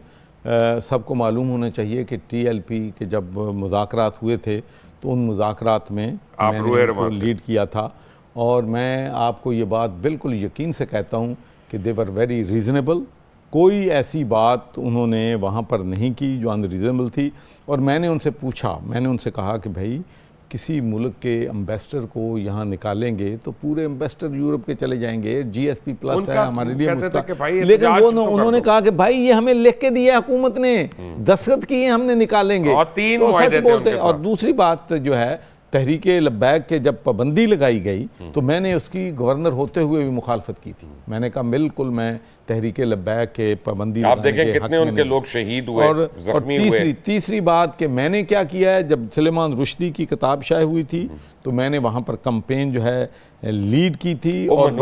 [SPEAKER 2] सबको मालूम होना चाहिए कि TLP के जब मुज़ाकरात हुए थे तो उन मुज़ाकरात में मैंने उनको लीड किया था, और मैं आपको ये बात बिल्कुल यकीन से कहता हूँ कि दे वर वेरी रीज़नेबल। कोई ऐसी बात उन्होंने वहाँ पर नहीं की जो अनरीज़नेबल थी। और मैंने उनसे पूछा, मैंने उनसे कहा कि भाई किसी मुल्क के एम्बेसडर को यहाँ निकालेंगे तो पूरे एम्बेसडर यूरोप के चले जाएंगे, GSP प्लस है हमारे लिए लेकिन वो उन्होंने कहा कि भाई ये हमें लिख के दिया हुकूमत ने, दस्तखत किए, हमने निकालेंगे, तो सच बोलते। और दूसरी बात जो है, तहरीके लब्बैक के जब पाबंदी लगाई गई तो मैंने उसकी गवर्नर होते हुए भी मुखालफत की थी। मैंने कहा बिल्कुल मैं तहरीके लब्बैक के पाबंदी,
[SPEAKER 1] आप देखें कितने उनके लोग शहीद हुए और
[SPEAKER 2] तीसरी बात कि मैंने क्या किया है, जब सुलेमान रुश्दी की किताब शाये हुई थी तो मैंने वहाँ पर कैंपेन जो है लीड की थी, और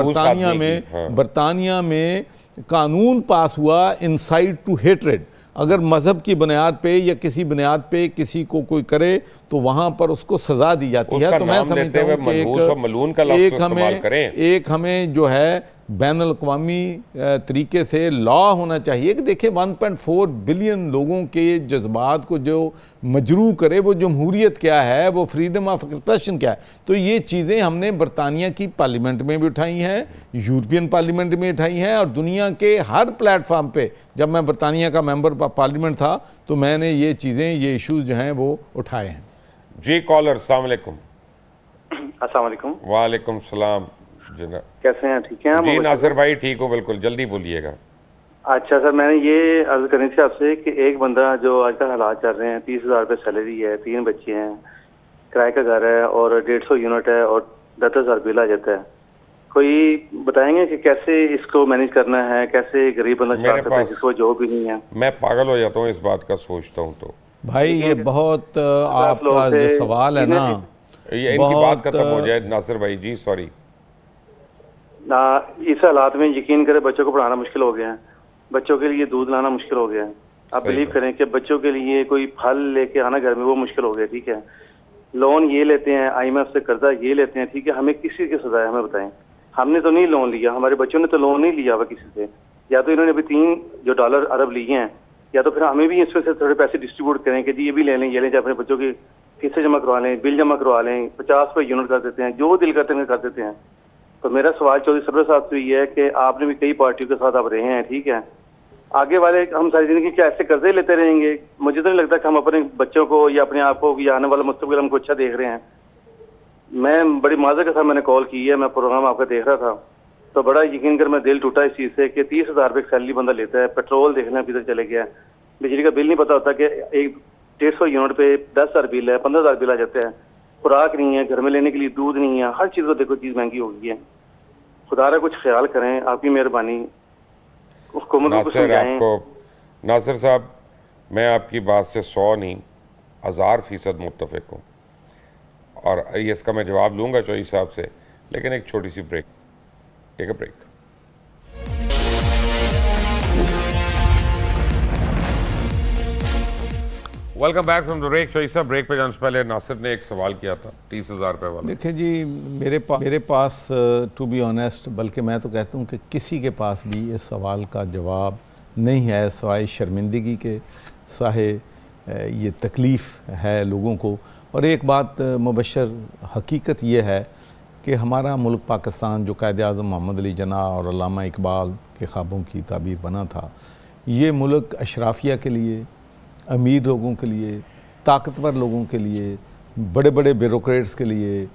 [SPEAKER 2] बरतानिया में कानून पास हुआ इंसाइट टू हेट्रेड। अगर मज़हब की बुनियाद पे या किसी बुनियाद पे किसी को कोई करे तो वहाँ पर उसको सज़ा दी जाती है। तो मैं समझता हूँ कि एक हमें जो है बैनुल अक़वामी तरीके से लॉ होना चाहिए कि देखिए 1.4 बिलियन लोगों के जज्बात को जो मजरू करे, वो जमहूरियत क्या है, वो फ्रीडम ऑफ एक्सप्रेशन क्या है। तो ये चीज़ें हमने बरतानिया की पार्लियामेंट में भी उठाई हैं, यूरोपियन पार्लियामेंट में उठाई हैं, और दुनिया के हर प्लेटफार्म पे जब मैं बरतानिया का मेंबर पार्लियामेंट था तो मैंने ये चीज़ें, ये इशूज़ जो हैं वो उठाए हैं।
[SPEAKER 1] जी कॉलर, अस्सलाम वालेकुम।
[SPEAKER 10] अस्सलाम वालेकुम।
[SPEAKER 1] वालेकुम सलाम।
[SPEAKER 10] कैसे हैं? ठीक हैं
[SPEAKER 1] जी नासिर भाई, ठीक हो? बिल्कुल, जल्दी बोलिएगा।
[SPEAKER 10] अच्छा सर, मैंने ये अर्ज करनी थी आपसे कि एक बंदा जो आजकल हालात चल रहे हैं, 30,000 रुपये सैलरी है, 3 बच्चे हैं, किराए का घर है और 150 यूनिट है और 10,000 बिल आ जाता है, कोई बताएंगे कि कैसे इसको मैनेज करना है, कैसे गरीब बंदा चला सकता है जिसको जॉब भी नहीं है?
[SPEAKER 1] मैं पागल हो जाता हूँ इस बात का सोचता हूँ। तो
[SPEAKER 2] भाई ये बहुत आपका जो सवाल है ना,
[SPEAKER 1] ये इनकी बात खत्म हो जाए नासिर भाई जी, सॉरी
[SPEAKER 10] ना। इस हालात में यकीन करें बच्चों को पढ़ाना मुश्किल हो गया है, बच्चों के लिए दूध लाना मुश्किल हो गया है। आप बिलीव करें कि बच्चों के लिए कोई फल लेके आना घर में वो मुश्किल हो गया, ठीक है। लोन ये लेते हैं, IMF से कर्जा ये लेते हैं, ठीक है। हमें किसी की सजा है, हमें बताएं। हमने तो नहीं लोन लिया, हमारे बच्चों ने तो लोन नहीं लिया हुआ किसी से, या तो इन्होंने अभी $3 अरब लिए हैं या तो फिर हमें भी इसमें से थोड़े पैसे डिस्ट्रीब्यूट करें कि जी ये भी ले लें, ये लें, चाहे अपने बच्चों की फीसें जमा करवा लें, बिल जमा करवा लें, 50 रुपये यूनिट कर देते हैं, जो दिल करते हैं कर देते हैं। तो मेरा सवाल चौधरी सरवर साहब से ये है कि आपने भी कई पार्टियों के साथ आप रहे हैं, ठीक है, आगे वाले हम सारी जिंदगी क्या ऐसे कर्जे लेते रहेंगे? मुझे तो नहीं लगता कि हम अपने बच्चों को या अपने आप को या आने वाला मुस्तकबिल हमको अच्छा देख रहे हैं। मैं बड़ी माजर के साथ मैंने कॉल की है, मैं प्रोग्राम आपका देख रहा था, तो बड़ा यकीन कर मैं दिल टूटा इस चीज़ से कि 30,000 रुपये सैलरी बंदा लेता है, पेट्रोल देखना किधर चले गया, बिजली का बिल नहीं पता होता कि एक 150 यूनिट पे 10,000 बिल है, 15,000 बिल आ जाते हैं, खुराक नहीं है, घर में लेने के लिए दूध नहीं है, हर चीज़ को देखो चीज़ महंगी हो गई है। खुदारा कुछ ख्याल करें, आपकी मेहरबानी, हुकूमत को समझाएं।
[SPEAKER 1] नासिर साहब, मैं आपकी बात से 100 नहीं 1000% मुत्तफिक हूँ और इसका मैं जवाब लूँगा चौधरी साहब से, लेकिन एक छोटी सी break, take a break. Welcome back from the break. Chaudhry साहब, ब्रेक पे जाने से पहले नासिर ने एक सवाल किया था 30,000 रुपये वाला।
[SPEAKER 2] देखिए जी, मेरे पास टू बी ऑनेस्ट, बल्कि मैं तो कहता हूँ कि किसी के पास भी इस सवाल का जवाब नहीं है सिवाय शर्मिंदगी के, साहे ये तकलीफ़ है लोगों को। और एक बात मुबशर हकीकत ये है कि हमारा मुल्क पाकिस्तान जो कायद-ए-आज़म मोहम्मद अली जिन्नाह और अल्लामा इकबाल के ख्वाबों की ताबीर बना था, ये मुल्क अशराफिया के लिए, अमीर लोगों के लिए, ताकतवर लोगों के लिए, बड़े बड़े ब्यूरोक्रेट्स के लिए,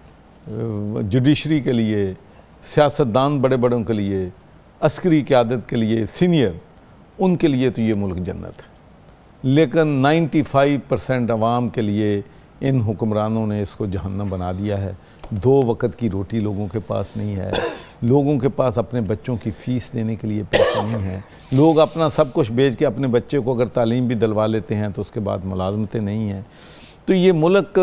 [SPEAKER 2] जुडिशरी के लिए, सियासतदान बड़े बड़ों के लिए, अस्करी क़यादत के लिए, सीनियर, उनके लिए तो ये मुल्क जन्नत है। लेकिन 95% अवाम के लिए इन हुक्मरानों ने इसको जहन्नम बना दिया है। 2 वक्त की रोटी लोगों के पास नहीं है, लोगों के पास अपने बच्चों की फ़ीस देने के लिए पैसा नहीं है, लोग अपना सब कुछ बेच के अपने बच्चे को अगर तालीम भी दिलवा लेते हैं तो उसके बाद मुलाजमतें नहीं हैं। तो ये मुल्क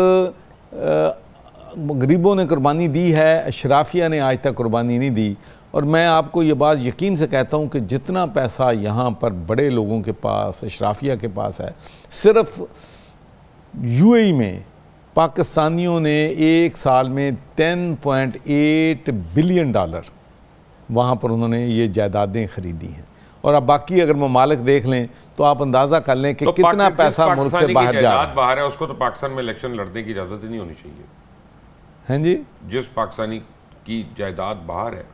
[SPEAKER 2] गरीबों ने कुर्बानी दी है, अशराफिया ने आज तक कुर्बानी नहीं दी। और मैं आपको ये बात यकीन से कहता हूँ कि जितना पैसा यहाँ पर बड़े लोगों के पास, अशराफिया के पास है, सिर्फ यूएई में पाकिस्तानियों ने एक साल में $10.8 बिलियन वहाँ पर उन्होंने ये जायदादें ख़रीदी हैं। और अब बाकी अगर ममालिक देख लें तो आप अंदाज़ा कर लें कि तो कितना पैसा मुल्क से बाहर जा रहा है।
[SPEAKER 1] बाहर है उसको तो पाकिस्तान में इलेक्शन लड़ने की इजाज़त ही नहीं होनी चाहिए।
[SPEAKER 2] हैं जी,
[SPEAKER 1] जिस पाकिस्तानी की जायदाद बाहर है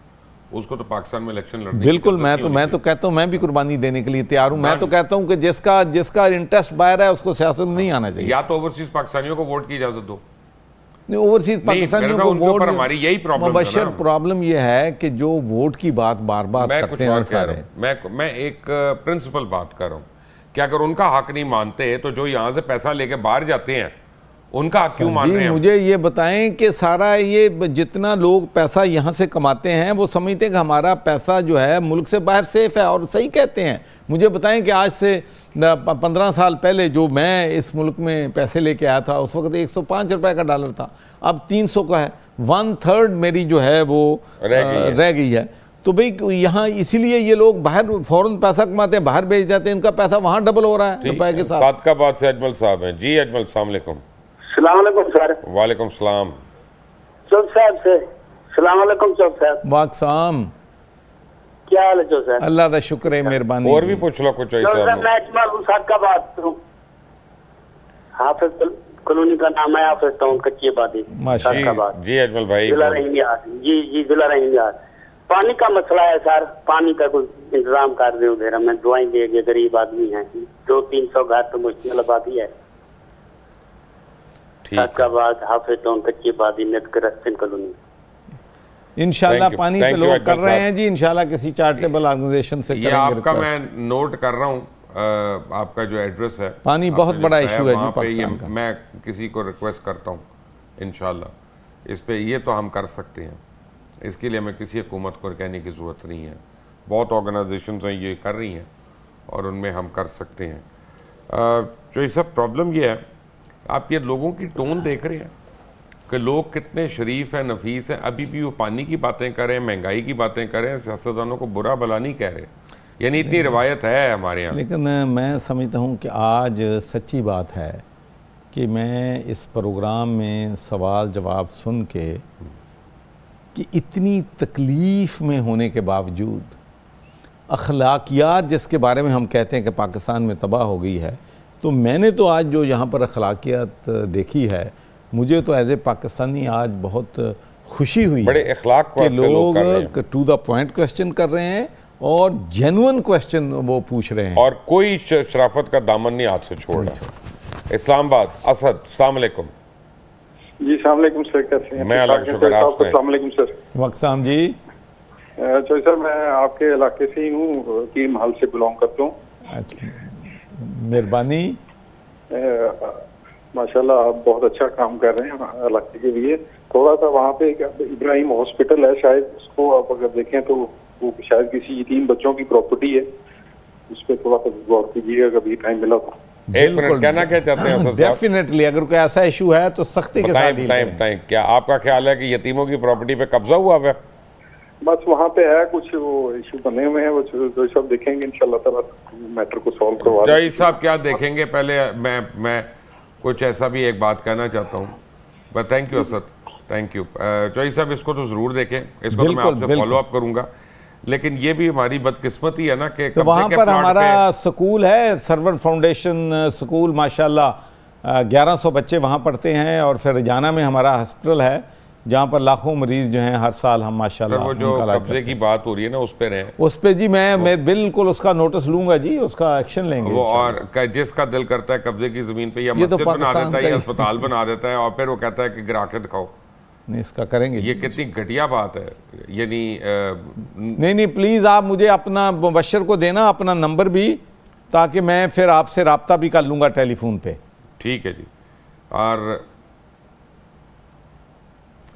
[SPEAKER 1] उसको तो पाकिस्तान में इलेक्शन लड़ने
[SPEAKER 2] बिल्कुल, मैं तो कहता हूँ, मैं भी कुर्बानी देने के लिए तैयार हूँ। मैं तो कहता हूँ कि जिसका इंटरेस्ट बाहर है उसको सियासत में नहीं आना चाहिए।
[SPEAKER 1] या तो ओवरसीज पाकिस्तानियों को वोट की इजाज़त दो।
[SPEAKER 2] नहीं, ओवरसीज पाकिस्तानियों को वोट,
[SPEAKER 1] हमारी यही प्रॉब्लम
[SPEAKER 2] मुबशर प्रॉब्लम यह है कि जो वोट की बात बार बार करते हैं सारे,
[SPEAKER 1] मैं एक प्रिंसिपल बात कर रहा हूँ कि अगर उनका हक नहीं मानते तो जो यहाँ से पैसा लेके बाहर जाते हैं उनका हक क्यों मान रहे हैं?
[SPEAKER 2] मुझे ये बताएं कि सारा ये जितना लोग पैसा यहाँ से कमाते हैं वो समझते हैं कि हमारा पैसा जो है मुल्क से बाहर सेफ है, और सही कहते हैं। मुझे बताएं कि आज से 15 साल पहले जो मैं इस मुल्क में पैसे लेके आया था उस वक्त 105 रुपए का डॉलर था, अब 300 का है। 1/3 मेरी जो है वो रह गई है। तो भाई यहाँ इसीलिए ये लोग बाहर फ़ौरन पैसा कमाते हैं, बाहर भेज जाते हैं, इनका पैसा वहाँ डबल हो रहा है रुपए के साथ।
[SPEAKER 1] सादकाबाद से अजमल साहब हैं। जी अजमल, अस्सलाम वालेकुम।
[SPEAKER 5] सलाम सर।
[SPEAKER 1] वालेकुम सलाम।
[SPEAKER 5] चौक साहब से सलाम वालेकुम। चौक साहब
[SPEAKER 2] वाकसाम,
[SPEAKER 5] क्या हाल है चौक साहब?
[SPEAKER 2] अल्लाह का शुक्र है, मेहरबानी।
[SPEAKER 1] और भी पूछ लो कुछ ऐसा।
[SPEAKER 5] मैं अजमल सादकाबाद हूँ, हाफिज कॉलोनी का नाम है, हाफिज टाउन, कच्ची आबादी, सादकाबाद।
[SPEAKER 1] जी अजमल भाई,
[SPEAKER 5] जिला रहीमियात। जी जिला रहीमियात। पानी का मसला है सर, पानी का कुछ इंतजाम कर दे उधर, हमें दुआएं देंगे, गरीब आदमी है, 200-300 घर तो मुश्किल आबादी है। सादकाबाद, हाफिज टाउन, कच्ची आबादी, नेतकरस्तिन कॉलोनी।
[SPEAKER 2] इंशाल्लाह पानी पे लोग कर रहे हैं जी, इंशाल्लाह किसी चैरिटेबल ऑर्गेनाइजेशन से करेंगे।
[SPEAKER 1] आपका मैं नोट कर रहा हूँ, आपका जो एड्रेस है,
[SPEAKER 2] पानी बहुत बड़ा इशू है जी पाकिस्तान का।
[SPEAKER 1] मैं किसी को रिक्वेस्ट करता हूँ इंशाल्लाह इस पे, ये तो हम कर सकते हैं, इसके लिए हमें किसी हुकूमत को कहने की ज़रूरत नहीं है। बहुत ऑर्गेनाइजेशंस हैं ये कर रही हैं और उनमें हम कर सकते हैं। जो ये सब प्रॉब्लम ये है, आप ये लोगों की टोन देख रहे हैं कि लोग कितने शरीफ हैं, नफीस हैं, अभी भी वो पानी की बातें करें, महंगाई की बातें करें, सियासतदानों को बुरा भला नहीं कह रहे। यानी इतनी रवायत है हमारे यहाँ।
[SPEAKER 2] लेकिन मैं समझता हूँ कि आज सच्ची बात है कि मैं इस प्रोग्राम में सवाल जवाब सुन के कि इतनी तकलीफ़ में होने के बावजूद अखलाकियात जिसके बारे में हम कहते हैं कि पाकिस्तान में तबाह हो गई है, तो मैंने तो आज जो यहाँ पर अखलाकियात देखी है, मुझे तो एज ए पाकिस्तानी आज बहुत खुशी हुई
[SPEAKER 1] बड़े अखलाक
[SPEAKER 2] कि लोग टू द पॉइंट क्वेश्चन कर रहे हैं और जेन्युइन क्वेश्चन वो पूछ रहे हैं
[SPEAKER 1] और कोई शराफत का दामन नहीं हाथ से छोड़ रहा। इस्लामाबाद असद, अस्सलाम वालेकुम।
[SPEAKER 11] जी अस्सलाम वालेकुम सर, कैसे हैं?
[SPEAKER 1] मैं अल्लाह का शुक्र, आप सुनाएं।
[SPEAKER 11] अस्सलाम वालेकुम सर।
[SPEAKER 2] वक्साम जी।
[SPEAKER 11] चौधरी सर, मैं आपके इलाके से ही हूँ, की महल से बिलोंग करता हूँ।
[SPEAKER 2] अच्छा, मेहरबानी।
[SPEAKER 11] माशाल्लाह आप बहुत अच्छा काम कर रहे हैं इलाके के लिए। थोड़ा सा वहाँ पे इब्राहिम हॉस्पिटल है, शायद उसको आप अगर देखें तो वो शायद किसी यतीम बच्चों की प्रॉपर्टी है, उस पर थोड़ा सा गौर कीजिएगा कभी टाइम मिला तो।
[SPEAKER 1] एक मिनट, कहना क्या चाहते हैं?
[SPEAKER 2] डेफिनेटली अगर कोई ऐसा इशू है तो सख्ती के साथ डील करें।
[SPEAKER 1] क्या आपका ख्याल है कि यतीमों की प्रॉपर्टी पे कब्जा हुआ है?
[SPEAKER 11] बस वहाँ पे है कुछ वो इशू बने हुए हैं, वो जो सब देखेंगे इंशाल्लाह ताला मैटर को सॉल्व करवा।
[SPEAKER 1] जय साहब क्या देखेंगे? पहले मैं कुछ ऐसा भी एक बात कहना चाहता हूँ, but thank you Asad, thank you. जय साहब इसको तो जरूर देखें, इसको तो मैं आपसे फॉलो अप करूंगा, लेकिन ये भी हमारी बदकिस्मती है ना कि
[SPEAKER 2] तो वहाँ पर हमारा स्कूल है, सर्वर फाउंडेशन स्कूल, माशाल्लाह 1100 बच्चे वहाँ पढ़ते हैं, और फिर जाना में हमारा हॉस्पिटल है जहाँ पर लाखों मरीज जो हैं हर साल हम माशाल्लाह।
[SPEAKER 1] वो जो कब्जे की बात हो रही है ना, उस पे रहे,
[SPEAKER 2] उस पे जी मैं बिल्कुल उसका नोटिस लूंगा जी, उसका एक्शन लेंगे
[SPEAKER 1] वो। और जिसका दिल करता है कब्जे की जमीन पे या मस्जिद बना देता है या अस्पताल बना देता है, और फिर वो कहता है कि गिरा के दिखाओ,
[SPEAKER 2] नहीं इसका करेंगे।
[SPEAKER 1] ये कितनी घटिया बात है। यानी
[SPEAKER 2] नहीं प्लीज़ आप मुझे अपना मुबश्शिर को देना अपना नंबर भी, ताकि मैं फिर आपसे रब्ता भी कर लूँगा टेलीफोन पे।
[SPEAKER 1] ठीक है जी। और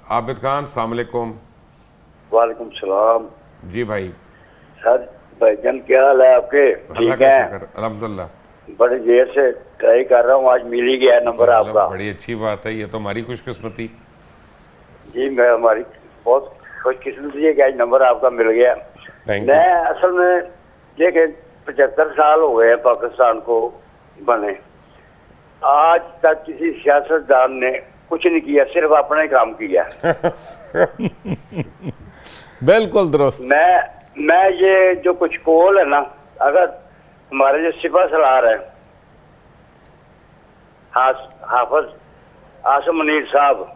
[SPEAKER 1] आबिद खान, अस्सलाम वालेकुम।
[SPEAKER 12] वालेकुम सलाम
[SPEAKER 1] जी भाई।
[SPEAKER 12] सर भाईजान क्या हाल है आपके? ठीक है
[SPEAKER 1] अल्हम्दुलिल्लाह।
[SPEAKER 12] बड़ी देर से ट्राई कर रहा हूँ, आज मिल ही गया नंबर आपका।
[SPEAKER 1] बड़ी अच्छी बात है, ये तो हमारी खुशकिस्मती
[SPEAKER 12] जी। मैं हमारी बहुत खुशकिस्मती है कि आज नंबर आपका मिल गया। मैं असल में देखिए 75 साल हो गए पाकिस्तान को बने, आज तक किसी सियासतदान ने कुछ नहीं किया, सिर्फ अपना ही काम किया।
[SPEAKER 2] बिल्कुल दुरुस्त।
[SPEAKER 12] मैं ये जो कुछ कॉल है ना, अगर हमारे जो सिपा सलार है हाफिज आसम मुनीर साहब,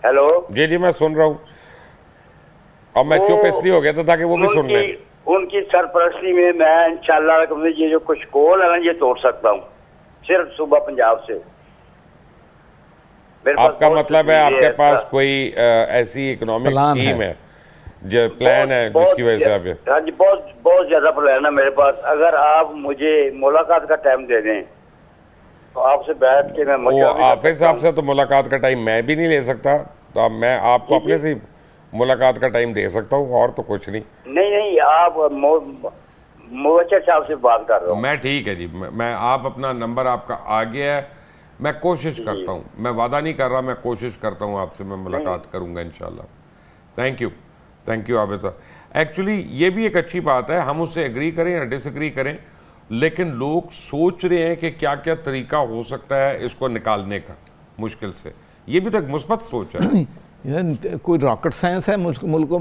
[SPEAKER 12] हेलो
[SPEAKER 1] जी जी मैं सुन रहा हूँ, और मैं चुप इसलिए हो गया था ताकि वो भी सुन लें।
[SPEAKER 12] उनकी सरपरस्ती में मैं इंशाल्लाह ये जो कुछ कॉल है ना, ये तोड़ सकता हूँ सिर्फ सुबह पंजाब से।
[SPEAKER 1] आपका मतलब है आपके पास कोई ऐसी इकोनॉमिक स्कीम है जो प्लान है जिसकी वजह से आप?
[SPEAKER 12] हाँ जी, बहुत ज्यादा प्लान है मेरे पास। अगर आप मुझे मुलाकात का टाइम दे दें तो आपसे बैठ के मैं
[SPEAKER 1] हाफिज साहब से तो मुलाकात का टाइम मैं भी नहीं ले सकता, तो मैं आपको अपने से मुलाकात का टाइम दे सकता हूँ, और तो कुछ नहीं।
[SPEAKER 12] नहीं आप मुबश्शिर साहब से बात कर रहा हूँ
[SPEAKER 1] मैं। ठीक है जी, मैं आप अपना नंबर आपका आ गया है, मैं कोशिश करता हूँ, मैं वादा नहीं कर रहा, मैं कोशिश करता हूँ आपसे मैं मुलाकात करूँगा इंशाल्लाह। थैंक यू आबिद साहब। एक्चुअली ये भी एक अच्छी बात है, हम उससे एग्री करें या डिसएग्री करें, लेकिन लोग सोच रहे हैं कि क्या क्या तरीका हो सकता है इसको निकालने का मुश्किल से। ये भी तो एक मुस्बत सोच है।
[SPEAKER 2] कोई रॉकेट साइंस है मुल्क को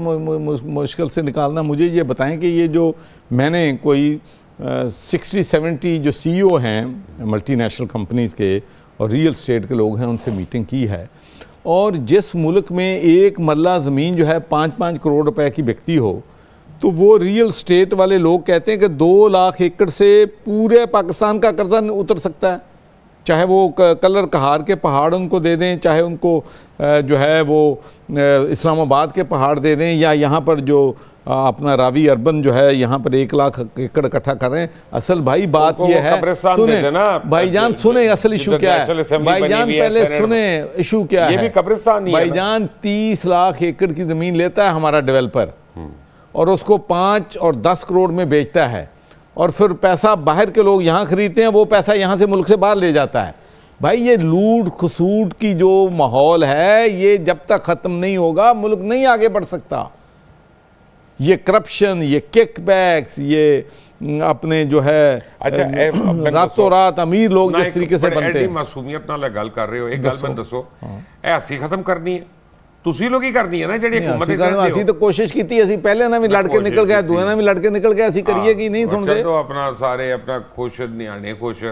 [SPEAKER 2] मुश्किल से निकालना? मुझे ये बताएं कि ये जो मैंने कोई 60-70 जो CEO हैं मल्टीनेशनल कंपनीज़ के और रियल स्टेट के लोग हैं, उनसे मीटिंग की है, और जिस मुल्क में एक मरला ज़मीन जो है 5-5 करोड़ रुपए की बिकती हो, तो वो रियल स्टेट वाले लोग कहते हैं कि 2 लाख एकड़ से पूरे पाकिस्तान का कर्जा उतर सकता है, चाहे वो कलर कहार के पहाड़ उनको दे दें, चाहे उनको जो है वो इस्लामाबाद के पहाड़ दे दें, या यहाँ पर जो अपना रावी अर्बन जो है यहाँ पर 1 लाख एकड़ इकट्ठा कर रहे हैं। असल भाई बात ये है, सुने भाईजान, सुने असल इशू क्या है भाईजान, पहले सुने इशू क्या है भाईजान। 30 लाख एकड़ की ज़मीन लेता है हमारा डेवलपर, और उसको 5 और 10 करोड़ में बेचता है, और फिर पैसा बाहर के लोग यहाँ खरीदते हैं, वो पैसा यहाँ से मुल्क से बाहर ले जाता है। भाई ये लूट खसूट की जो माहौल है, ये जब तक ख़त्म नहीं होगा मुल्क नहीं आगे बढ़ सकता। ये करप्शन, ये किकबैक्स, ये अपने जो है रातों रात अमीर लोग जिस तरीके से बनते हैं।
[SPEAKER 1] मासूमियत नाल गल कर रहे हो, एक गल मैं दसो, हंसी खत्म करनी है ਤੁਸੀਂ ਲੋਕ ਹੀ ਕਰਨੀ ਹੈ ਨਾ ਜਿਹੜੀ ਹਕੂਮਤ
[SPEAKER 2] ਨੇ ਕਹਿੰਦੇ ਅਸੀਂ ਤਾਂ ਕੋਸ਼ਿਸ਼ ਕੀਤੀ, ਅਸੀਂ ਪਹਿਲੇ ਨਾਲ ਵੀ ਲੜ ਕੇ ਨਿਕਲ ਗਏ, ਦੂਏ ਨਾਲ ਵੀ ਲੜ ਕੇ ਨਿਕਲ ਗਏ, ਅਸੀਂ ਕਰੀਏ ਕੀ ਨਹੀਂ ਸੁਣਦੇ।
[SPEAKER 1] ਚਲੋ ਆਪਣਾ ਸਾਰੇ ਆਪਣਾ ਖੁਸ਼, ਨਿਆਣੇ ਖੁਸ਼,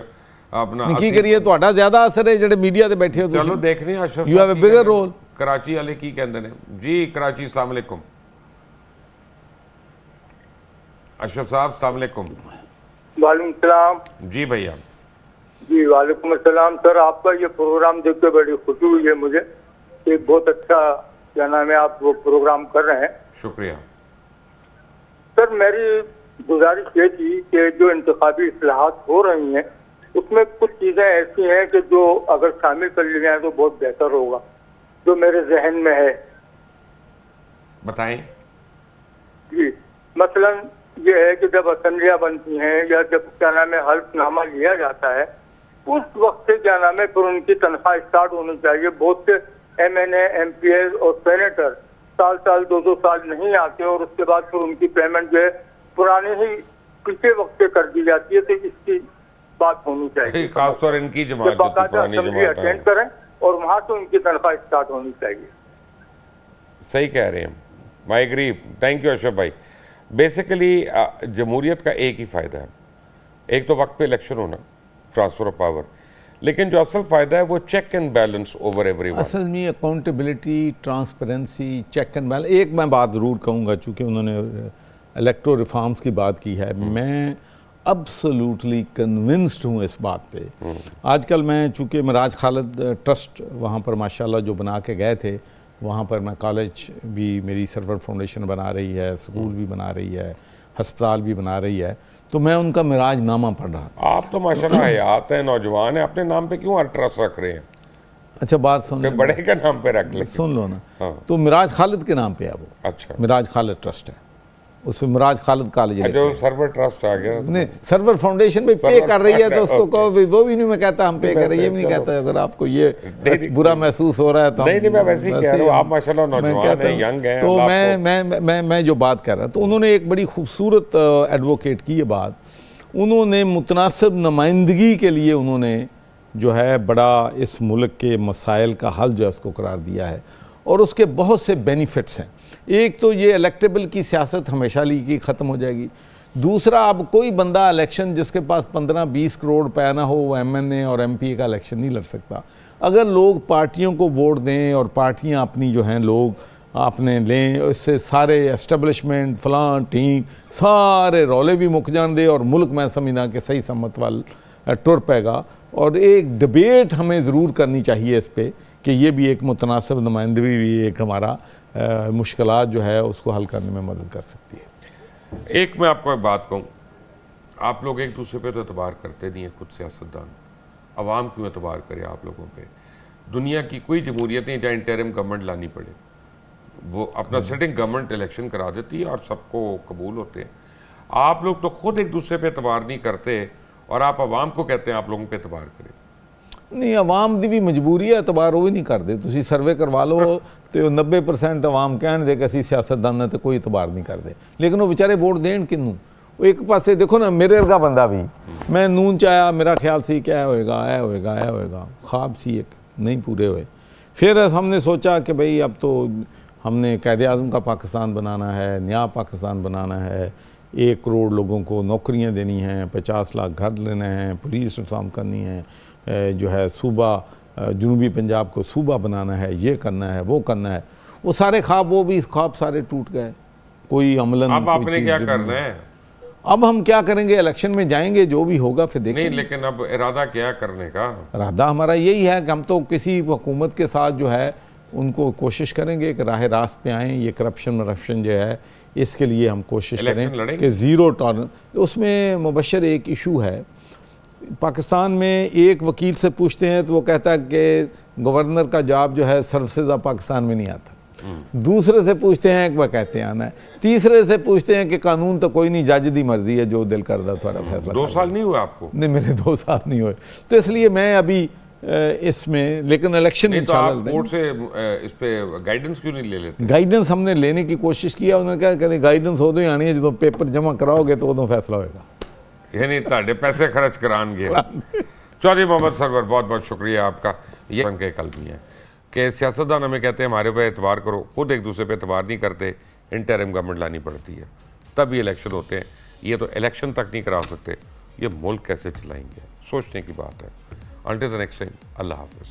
[SPEAKER 1] ਆਪਣਾ
[SPEAKER 2] ਕੀ ਕਰੀਏ। ਤੁਹਾਡਾ ਜ਼ਿਆਦਾ ਅਸਰ ਹੈ ਜਿਹੜੇ ਮੀਡੀਆ ਤੇ ਬੈਠੇ ਹੋ ਤੁਸੀਂ।
[SPEAKER 1] ਚਲੋ ਦੇਖਦੇ ਹਾਂ Ashraf
[SPEAKER 2] you have a bigger role.
[SPEAKER 1] Karachi वाले की कहते हैं जी। कराची, अस्सलाम वालेकुम। अशरफ साहब अस्सलाम वालेकुम।
[SPEAKER 6] वालेकुम सलाम।
[SPEAKER 1] जी भैया।
[SPEAKER 6] जी वालेकुम अस्सलाम। सर आपका ये प्रोग्राम देख के बड़ी खुशी हुई है मुझे, एक बहुत अच्छा क्या नाम है आप वो प्रोग्राम कर रहे हैं।
[SPEAKER 1] शुक्रिया
[SPEAKER 6] सर। मेरी गुजारिश ये थी कि जो इंतखाबी इस्लाहात हो रही हैं उसमें कुछ चीज़ें ऐसी हैं कि जो अगर शामिल कर ली जाए तो बहुत बेहतर होगा, जो मेरे जहन में है।
[SPEAKER 1] बताएं।
[SPEAKER 6] जी मसलन ये है कि जब असेंबलियाँ बनती हैं या जब क्या नाम है हल्फनामा लिया जाता है उस वक्त से क्या नाम है फिर उनकी तनख्वाह स्टार्ट होनी चाहिए। बहुत से MNA, MPs और सेनेटर साल 2-2 साल नहीं आते और उसके बाद फिर उनकी पेमेंट जो है पुराने ही पिछले वक्त से कर दी जाती है। तो इसकी बात होनी चाहिए,
[SPEAKER 1] खासतौर इनकी जमात
[SPEAKER 6] असेंबली अटेंड करें और वहाँ से उनकी तनख्वाह स्टार्ट होनी चाहिए।
[SPEAKER 1] सही कह रहे हैं, I agree. Thank you Ashraf भाई। बेसिकली जमहूरियत का एक ही फ़ायदा है, एक तो वक्त पे इलेक्शन होना, ट्रांसफ़र ऑफ पावर, लेकिन जो असल फ़ायदा है वो check and balance over everyone.
[SPEAKER 2] असल में accountability, transparency, check and balance. एक मैं बात ज़रूर कहूँगा, चूँकि उन्होंने इलेक्टोरल रिफॉर्म्स की बात की है, मैं एब्सोल्युटली कन्विंस्ड हूँ इस बात पे। आजकल मैं चूँकि मिराज खालिद ट्रस्ट वहाँ पर माशाल्लाह जो बना के गए थे, वहाँ पर मैं कॉलेज भी, मेरी सरवर फाउंडेशन बना रही है, स्कूल भी बना रही है, हस्पताल भी बना रही है, तो मैं उनका मिराज नामा पढ़ रहा था।
[SPEAKER 1] आप तो माशाल्लाह हयात हैं, नौजवान हैं, अपने नाम पे क्यों ट्रस्ट रख रहे हैं?
[SPEAKER 2] अच्छा बात सुन,
[SPEAKER 1] बड़े का नाम पे रख ले,
[SPEAKER 2] सुन लो ना। हाँ। तो मिराज खालिद के नाम पे है वो।
[SPEAKER 1] अच्छा। मिराज
[SPEAKER 2] खालिद ट्रस्ट है, उसमें मिराज खालिद कॉलेज है।
[SPEAKER 1] जो सर्वर ट्रस्ट आ गया
[SPEAKER 2] नहीं, सर्वर फाउंडेशन पे पे कर रही है तो उसको कहो, वो भी नहीं मैं कहता हम पे कर रहे, ये भी नहीं कहता। अगर आपको ये बुरा महसूस हो रहा है तो
[SPEAKER 1] नहीं, मैं वैसे ही कह रहा हूं, आप माशाल्लाह नौजवान हैं, यंग हैं।
[SPEAKER 2] तो मैं जो बात कर रहा तो उन्होंने एक बड़ी खूबसूरत एडवोकेट की ये बात, उन्होंने मुतनासिब नुमाइंदगी के लिए उन्होंने जो है बड़ा इस मुल्क के मसाइल का हल जो है उसको करार दिया है, और उसके बहुत से बेनिफिट्स हैं। एक तो ये इलेक्टेबल की सियासत हमेशा ली की ख़त्म हो जाएगी। दूसरा, अब कोई बंदा इलेक्शन जिसके पास 15-20 करोड़ रुपया ना हो वो MNA और MP का इलेक्शन नहीं लड़ सकता। अगर लोग पार्टियों को वोट दें और पार्टियां अपनी जो हैं लोग अपने लें, इससे सारे एस्टेब्लिशमेंट फलां ठीक सारे रौले भी मुक जान दे और मुल्क में समझना कि सही सम्मत वाल टुर पेगा। और एक डिबेट हमें ज़रूर करनी चाहिए इस पर कि ये भी एक मुतनासिब नुमाइंदगी भी एक हमारा मुश्किलात जो है उसको हल करने में मदद कर सकती है।
[SPEAKER 1] एक मैं आपको एक बात कहूँ, आप लोग एक दूसरे पे तो एतबार करते नहीं है, खुद सियासतदान, अवाम क्यों एतबार करे आप लोगों पे? दुनिया की कोई जमहूरियत नहीं जहाँ इंटरिम गवर्नमेंट लानी पड़े, वो अपना सिटिंग गवर्नमेंट इलेक्शन करा देती है और सबको कबूल होते हैं। आप लोग तो खुद एक दूसरे पे एतबार नहीं करते और आप अवाम को कहते हैं आप लोगों पे एतबार करें।
[SPEAKER 2] नहीं, अवाम की भी मजबूरी है, एतबार वो भी नहीं करते। तुम सर्वे करवा लो तो 90% अवाम कहन दे कि असी सियासतदान तो कोई एतबार नहीं करते, लेकिन वो बेचारे वोट देन किनू? वो एक पासे देखो ना, मेरे वर्गा बंदा भी, मैं नून च आया, मेरा ख्याल सी क्या होएगा, ऐ होएगा, ऐ होएगा, ख्वाब सी एक नहीं पूरे हुए। फिर हमने सोचा कि भाई अब तो हमने कायदे आज़म का पाकिस्तान बनाना है, नया पाकिस्तान बनाना है, 1 करोड़ लोगों को नौकरियाँ देनी हैं, 50 लाख घर लेने हैं, पुलिस रिफॉर्म करनी है, जो है सूबा जनूबी पंजाब को सूबा बनाना है, ये करना है, वो करना है। वो सारे ख्वाब, वो भी ख्वाब सारे टूट गए, कोई अमलन।
[SPEAKER 1] अब आपने क्या करना है?
[SPEAKER 2] अब हम क्या करेंगे? इलेक्शन में जाएंगे, जो भी होगा फिर देखेंगे।
[SPEAKER 1] नहीं, लेकिन अब इरादा क्या करने का?
[SPEAKER 2] इरादा हमारा यही है कि हम तो किसी हुकूमत के साथ जो है उनको कोशिश करेंगे कि राह रास्त पे आएँ। ये करप्शन जो है इसके लिए हम कोशिश करें कि ज़ीरो टॉलरेंस। उसमें मुबशर एक इशू है, पाकिस्तान में एक वकील से पूछते हैं तो वो कहता है कि गवर्नर का जॉब जो है सर्विसेज ऑफ पाकिस्तान में नहीं आता। दूसरे से पूछते हैं कि वह कहते हैं आना है। तीसरे से पूछते हैं कि कानून तो कोई नहीं, जज दी मर्जी है, जो दिल करदा थोड़ा फैसला।
[SPEAKER 1] 2 साल नहीं हुए आपको?
[SPEAKER 2] नहीं, मेरे 2 साल नहीं हुए, तो इसलिए मैं अभी इसमें, लेकिन इलेक्शन
[SPEAKER 1] इंशाल्लाह कोर्ट से इस पे गाइडेंस क्यों नहीं ले लेते?
[SPEAKER 2] गाइडेंस हमने लेने की कोशिश किया, उन्होंने कहा कहते गाइडेंस उदों ही आनी है जो पेपर जमा कराओगे तो उदों फैसला होगा।
[SPEAKER 1] यानी ताड़े पैसे खर्च कराएंगे। चौधरी मोहम्मद सरवर, बहुत बहुत शुक्रिया आपका। ये के कल भी है। कि सियासतदान हमें कहते हैं हमारे पे एतबार करो, खुद एक दूसरे पे एतबार नहीं करते, इंटरिम गवर्नमेंट लानी पड़ती है, तब ये इलेक्शन होते हैं। ये तो इलेक्शन तक नहीं करा सकते, ये मुल्क कैसे चलाएंगे, सोचने की बात है। अंटिल द नेक्स्ट टाइम, अल्लाह हाफ़िज़।